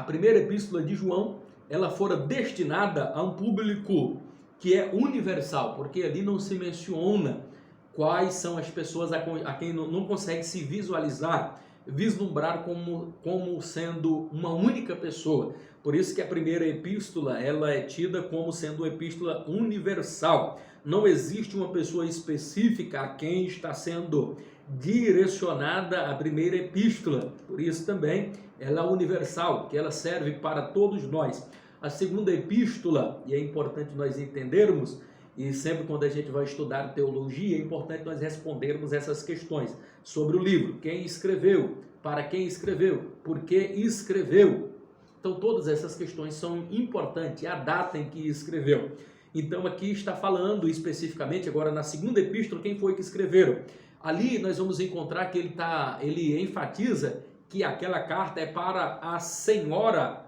primeira epístola de João, ela fora destinada a um público que é universal, porque ali não se menciona quais são as pessoas a quem não consegue se vislumbrar como sendo uma única pessoa. Por isso que a primeira epístola, ela é tida como sendo uma epístola universal. Não existe uma pessoa específica a quem está sendo direcionada a primeira epístola. Por isso também ela é universal, que ela serve para todos nós. A segunda epístola, e é importante nós entendermos, e sempre quando a gente vai estudar teologia, é importante nós respondermos essas questões sobre o livro. Quem escreveu? Para quem escreveu? Por que escreveu? Então todas essas questões são importantes, a data em que escreveu. Então aqui está falando especificamente agora na segunda epístola, quem foi que escreveram. Ali nós vamos encontrar que ele enfatiza que aquela carta é para a senhora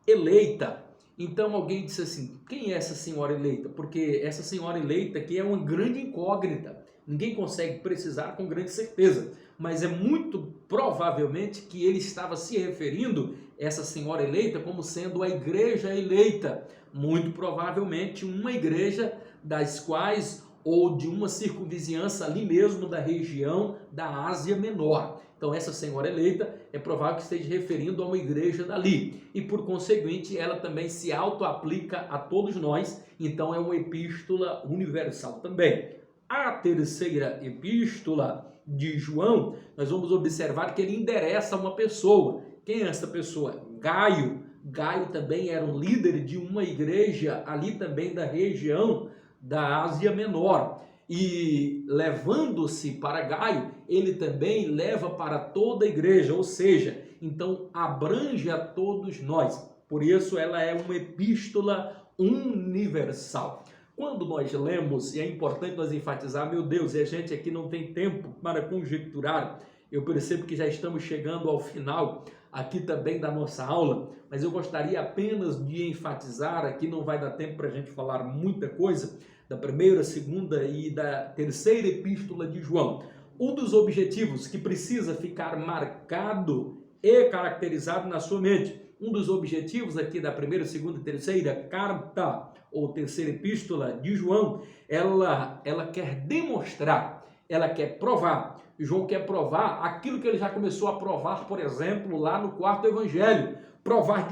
eleita. Então alguém disse assim, quem é essa senhora eleita? Porque essa senhora eleita aqui é uma grande incógnita, ninguém consegue precisar com grande certeza, mas é muito provavelmente que ele estava se referindo a essa senhora eleita como sendo a igreja eleita, muito provavelmente uma igreja das quais, ou de uma circunvizinhança ali mesmo da região da Ásia Menor. Então essa senhora eleita é provável que esteja referindo a uma igreja dali, e por conseguinte ela também se auto-aplica a todos nós, então é uma epístola universal também. A terceira epístola de João, nós vamos observar que ele endereça uma pessoa. Quem é essa pessoa? Gaio. Gaio também era um líder de uma igreja ali também da região da Ásia Menor. E levando-se para Gaio, ele também leva para toda a igreja, ou seja, então abrange a todos nós. Por isso ela é uma epístola universal. Quando nós lemos, e é importante nós enfatizar, meu Deus, e a gente aqui não tem tempo para conjecturar, eu percebo que já estamos chegando ao final aqui também da nossa aula, mas eu gostaria apenas de enfatizar, aqui não vai dar tempo para a gente falar muita coisa, da primeira, segunda e da terceira epístola de João. Um dos objetivos que precisa ficar marcado e caracterizado na sua mente, um dos objetivos aqui da primeira, segunda e terceira carta, ou terceira epístola de João, ela quer demonstrar, ela quer provar. João quer provar aquilo que ele já começou a provar, por exemplo, lá no 4º evangelho, provar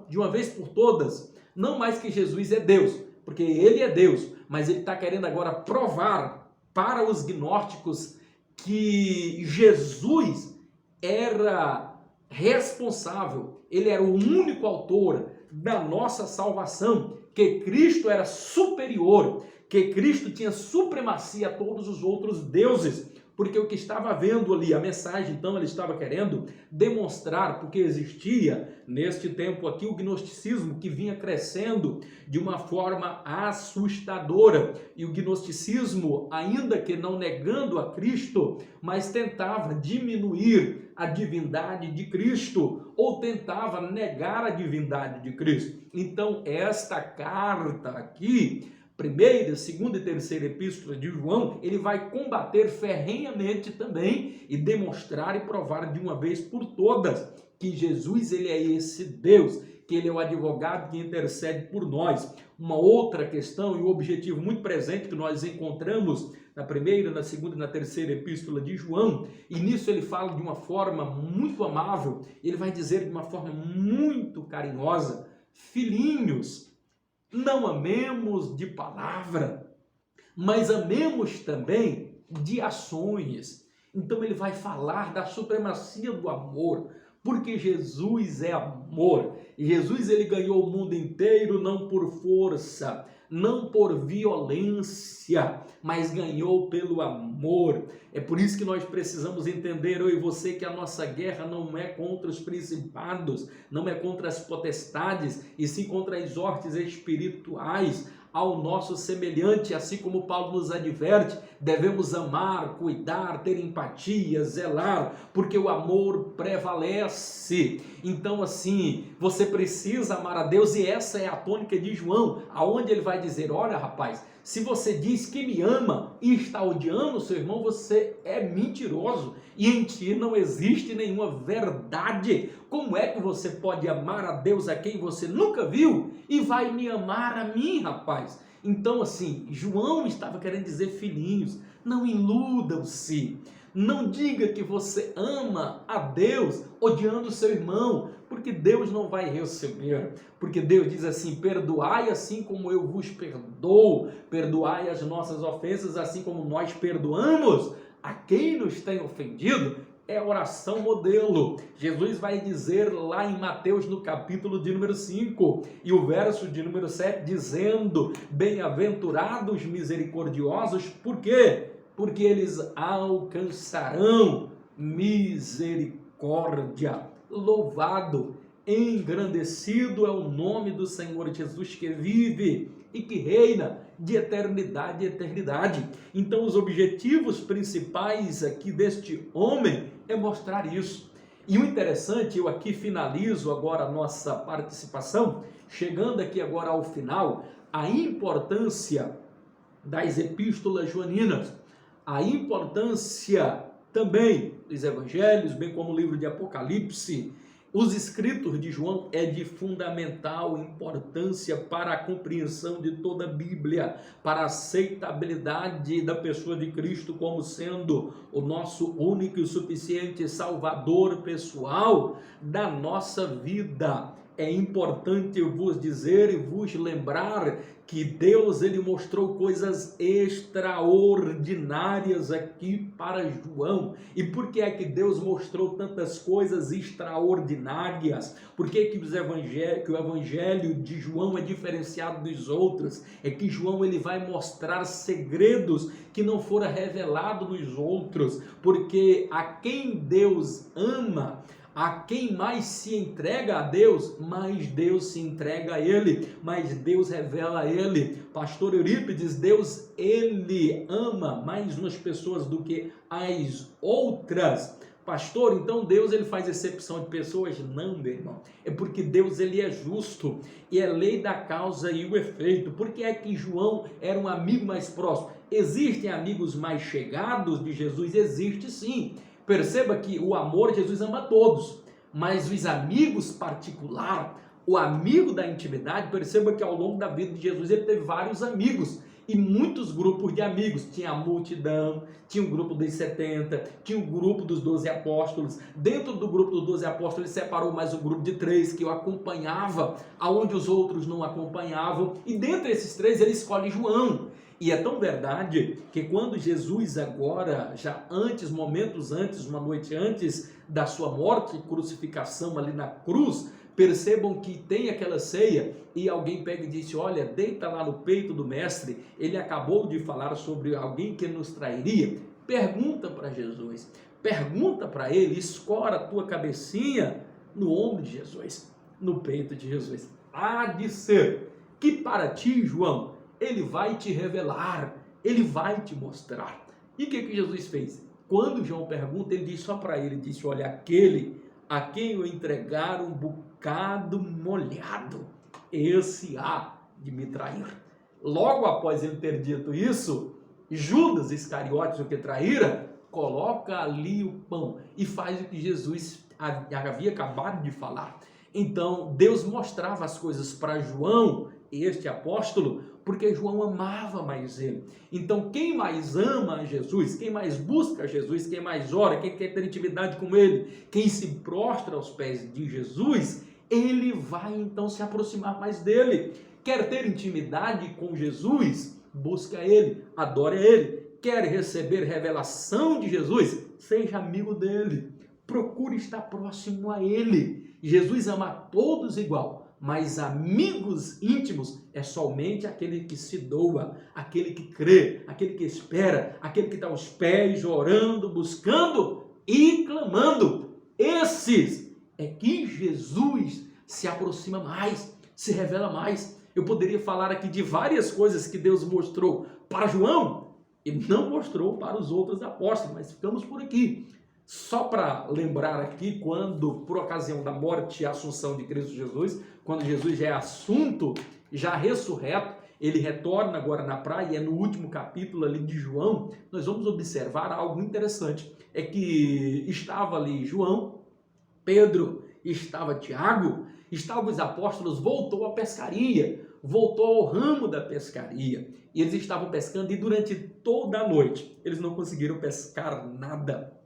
de uma vez por todas, não mais que Jesus é Deus, porque ele é Deus, mas ele está querendo agora provar para os gnósticos que Jesus era responsável, ele era o único autor da nossa salvação, que Cristo era superior, que Cristo tinha supremacia a todos os outros deuses, porque o que estava havendo ali, a mensagem, então, ele estava querendo demonstrar, porque existia neste tempo aqui o gnosticismo que vinha crescendo de uma forma assustadora, e o gnosticismo, ainda que não negando a Cristo, mas tentava diminuir a divindade de Cristo, ou tentava negar a divindade de Cristo. Então, esta carta aqui, primeira, segunda e terceira epístola de João, ele vai combater ferrenhamente também e demonstrar e provar de uma vez por todas que Jesus, ele é esse Deus, que ele é o advogado que intercede por nós. Uma outra questão e um objetivo muito presente que nós encontramos na primeira, na segunda e na terceira epístola de João, e nisso ele fala de uma forma muito amável, ele vai dizer de uma forma muito carinhosa: filhinhos, não amemos de palavra, mas amemos também de ações. Então ele vai falar da supremacia do amor, porque Jesus é amor. Jesus, ele ganhou o mundo inteiro não por força, não por violência, mas ganhou pelo amor. É por isso que nós precisamos entender, eu e você, que a nossa guerra não é contra os principados, não é contra as potestades, e sim contra as hortes espirituais ao nosso semelhante. Assim como Paulo nos adverte, devemos amar, cuidar, ter empatia, zelar, porque o amor prevalece. Então, assim, você precisa amar a Deus, e essa é a tônica de João, aonde ele vai dizer: olha, rapaz, se você diz que me ama e está odiando o seu irmão, você é mentiroso, e em ti não existe nenhuma verdade. Como é que você pode amar a Deus a quem você nunca viu e vai me amar a mim, rapaz? Então, assim, João estava querendo dizer: filhinhos, não iludam-se, não diga que você ama a Deus odiando o seu irmão, porque Deus não vai receber, porque Deus diz assim: perdoai assim como eu vos perdoo, perdoai as nossas ofensas assim como nós perdoamos a quem nos tem ofendido. É a oração modelo. Jesus vai dizer lá em Mateus, no capítulo de número 5, e o verso de número 7, dizendo: bem-aventurados misericordiosos, por quê? Porque eles alcançarão misericórdia. Louvado, engrandecido é o nome do Senhor Jesus, que vive e que reina de eternidade em eternidade. Então, os objetivos principais aqui deste homem é mostrar isso. E o interessante, eu aqui finalizo agora a nossa participação, chegando aqui agora ao final, a importância das epístolas joaninas, a importância também dos evangelhos, bem como o livro de Apocalipse. Os escritos de João é de fundamental importância para a compreensão de toda a Bíblia, para a aceitabilidade da pessoa de Cristo como sendo o nosso único e suficiente Salvador pessoal da nossa vida. É importante eu vos dizer e vos lembrar que Deus, ele mostrou coisas extraordinárias aqui para João. E por que é que Deus mostrou tantas coisas extraordinárias? Por que que o evangelho de João é diferenciado dos outros? É que João, ele vai mostrar segredos que não foram revelados nos outros, porque a quem Deus ama, a quem mais se entrega a Deus, mais Deus se entrega a ele, mais Deus revela a ele. Pastor Eurípides, Deus, ele ama mais umas pessoas do que as outras. Pastor, então Deus, ele faz exceção de pessoas? Não, meu irmão. É porque Deus, ele é justo, e é lei da causa e o efeito. Por que é que João era um amigo mais próximo? Existem amigos mais chegados de Jesus? Existe sim. Perceba que o amor, Jesus ama a todos, mas os amigos particular, o amigo da intimidade, perceba que ao longo da vida de Jesus ele teve vários amigos, e muitos grupos de amigos. Tinha a multidão, tinha o grupo dos 70, tinha o grupo dos 12 apóstolos. Dentro do grupo dos 12 apóstolos, ele separou mais um grupo de 3 que o acompanhava, aonde os outros não acompanhavam. E dentre esses 3, ele escolhe João. E é tão verdade que quando Jesus agora, já antes, momentos antes, uma noite antes da sua morte e crucificação ali na cruz, percebam que tem aquela ceia e alguém pega e diz, olha, deita lá no peito do mestre, ele acabou de falar sobre alguém que nos trairia. Pergunta para Jesus, pergunta para ele, escora a tua cabecinha no ombro de Jesus, no peito de Jesus. Há de ser que para ti, João, ele vai te revelar, ele vai te mostrar. E o que Jesus fez? Quando João pergunta, ele diz só para ele, disse, olha, aquele a quem eu entregar um bocado molhado, esse há de me trair. Logo após ele ter dito isso, Judas Iscariotes, o que traíra, coloca ali o pão e faz o que Jesus havia acabado de falar. Então, Deus mostrava as coisas para João, este apóstolo, porque João amava mais ele. Então, quem mais ama a Jesus, quem mais busca Jesus, quem mais ora, quem quer ter intimidade com ele, quem se prostra aos pés de Jesus, ele vai então se aproximar mais dele. Quer ter intimidade com Jesus? Busca ele, adore ele. Quer receber revelação de Jesus? Seja amigo dele. Procure estar próximo a ele. Jesus ama a todos igual, mas amigos íntimos é somente aquele que se doa, aquele que crê, aquele que espera, aquele que está aos pés, orando, buscando e clamando. Esses é que Jesus se aproxima mais, se revela mais. Eu poderia falar aqui de várias coisas que Deus mostrou para João e não mostrou para os outros apóstolos, mas ficamos por aqui. Só para lembrar aqui, quando, por ocasião da morte e assunção de Cristo Jesus, quando Jesus já é assunto, já ressurreto, ele retorna agora na praia, e é no último capítulo ali de João, nós vamos observar algo interessante. É que estava ali João, Pedro, estava Tiago, estavam os apóstolos, voltou à pescaria, voltou ao ramo da pescaria, e eles estavam pescando, e durante toda a noite, eles não conseguiram pescar nada.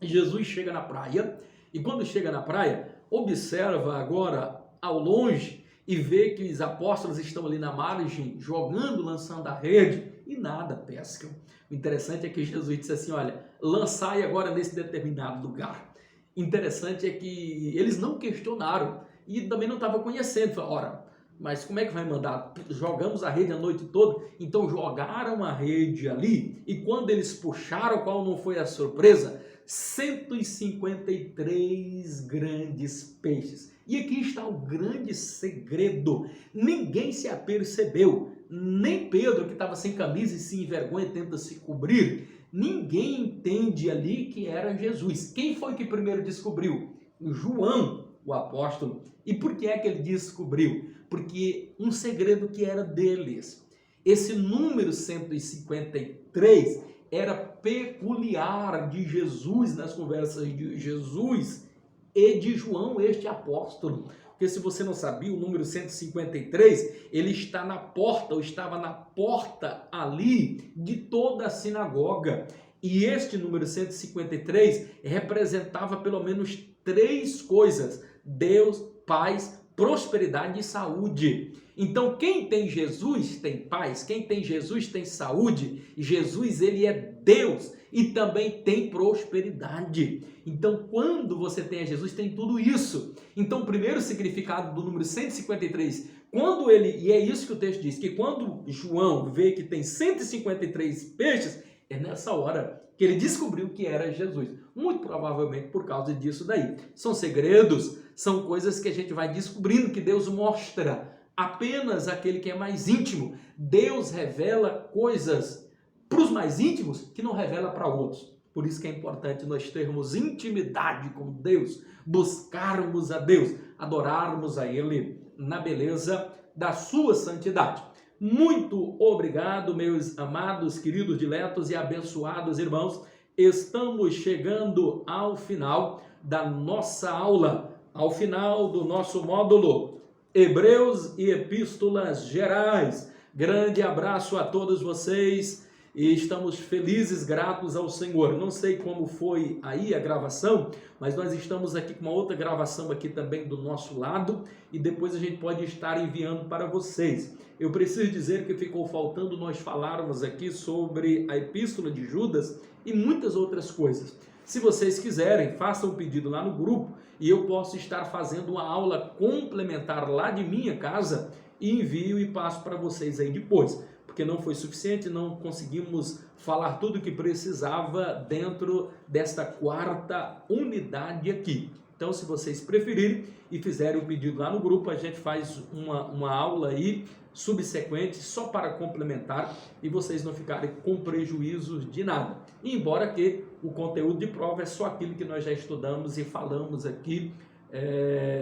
Jesus chega na praia, e quando chega na praia, observa agora ao longe e vê que os apóstolos estão ali na margem, jogando, lançando a rede, e nada pescam. O interessante é que Jesus disse assim, olha, lançai agora nesse determinado lugar. Interessante é que eles não questionaram, e também não estavam conhecendo, falaram, ora, mas como é que vai mandar? Jogamos a rede a noite toda, então jogaram a rede ali, e quando eles puxaram, qual não foi a surpresa? 153 grandes peixes. E aqui está o grande segredo. Ninguém se apercebeu, nem Pedro, que estava sem camisa e se envergonha, tenta se cobrir. Ninguém entende ali que era Jesus. Quem foi que primeiro descobriu? João, o apóstolo. E por que é que ele descobriu? Porque um segredo que era deles. Esse número 153 era peculiar de Jesus nas conversas de Jesus e de João, este apóstolo. Porque se você não sabia, o número 153, ele está na porta, ou estava na porta ali de toda a sinagoga. E este número 153 representava pelo menos 3 coisas: Deus, paz, prosperidade e saúde. Então, quem tem Jesus tem paz, quem tem Jesus tem saúde. Jesus, ele é Deus e também tem prosperidade. Então, quando você tem a Jesus, tem tudo isso. Então, o primeiro significado do número 153, quando ele, e é isso que o texto diz, que quando João vê que tem 153 peixes, é nessa hora que ele descobriu que era Jesus. Muito provavelmente por causa disso daí. São segredos, são coisas que a gente vai descobrindo, que Deus mostra apenas aquele que é mais íntimo. Deus revela coisas para os mais íntimos que não revela para outros. Por isso que é importante nós termos intimidade com Deus, buscarmos a Deus, adorarmos a Ele na beleza da sua santidade. Muito obrigado, meus amados, queridos, diletos e abençoados irmãos. Estamos chegando ao final da nossa aula, ao final do nosso módulo Hebreus e Epístolas Gerais. Grande abraço a todos vocês e estamos felizes, gratos ao Senhor. Não sei como foi aí a gravação, mas nós estamos aqui com uma outra gravação aqui também do nosso lado e depois a gente pode estar enviando para vocês. Eu preciso dizer que ficou faltando nós falarmos aqui sobre a Epístola de Judas e muitas outras coisas. Se vocês quiserem, façam um pedido lá no grupo e eu posso estar fazendo uma aula complementar lá de minha casa e envio e passo para vocês aí depois, porque não foi suficiente, não conseguimos falar tudo o que precisava dentro desta quarta unidade aqui. Então, se vocês preferirem e fizerem o pedido lá no grupo, a gente faz uma aula aí subsequente só para complementar e vocês não ficarem com prejuízos de nada. Embora que o conteúdo de prova é só aquilo que nós já estudamos e falamos aqui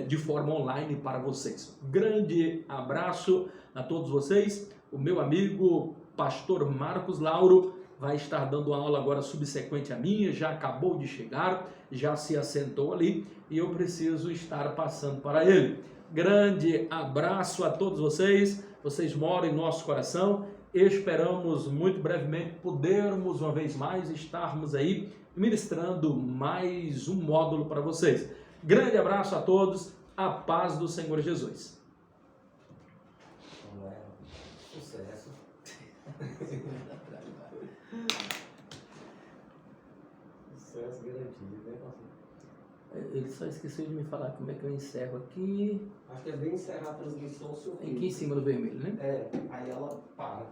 de forma online para vocês. Grande abraço a todos vocês. O meu amigo pastor Marcos Lauro vai estar dando uma aula agora subsequente à minha, já acabou de chegar, já se assentou ali e eu preciso estar passando para ele. Grande abraço a todos vocês, vocês moram em nosso coração, esperamos muito brevemente podermos uma vez mais estarmos aí ministrando mais um módulo para vocês. Grande abraço a todos, a paz do Senhor Jesus. Sucesso. Sucesso garantido, né, pastor? Ele só esqueceu de me falar como é que eu encerro aqui. Acho que é bem encerrar a transmissão, seu filho. Aqui em cima do vermelho, né? É, aí ela para.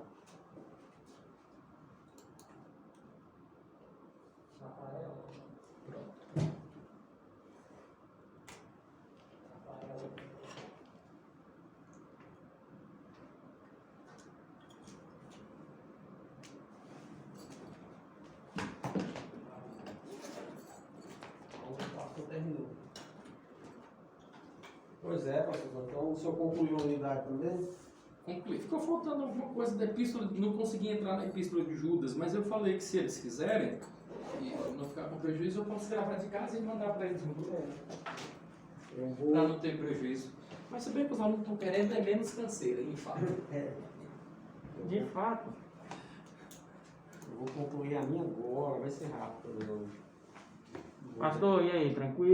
Pronto. Terminou. Pois é, pastor. Então o senhor concluiu a unidade também? Concluí. Ficou faltando alguma coisa da epístola, não consegui entrar na epístola de Judas, mas eu falei que se eles quiserem, e não ficar com prejuízo, eu posso gravar de casa e mandar para eles no grupo. Eu vou. Para não ter prejuízo. Mas se bem que os alunos estão querendo é menos canseira, de fato. De fato. Eu vou concluir a minha agora, vai ser rápido hoje. Pastor, e aí, tranquilo?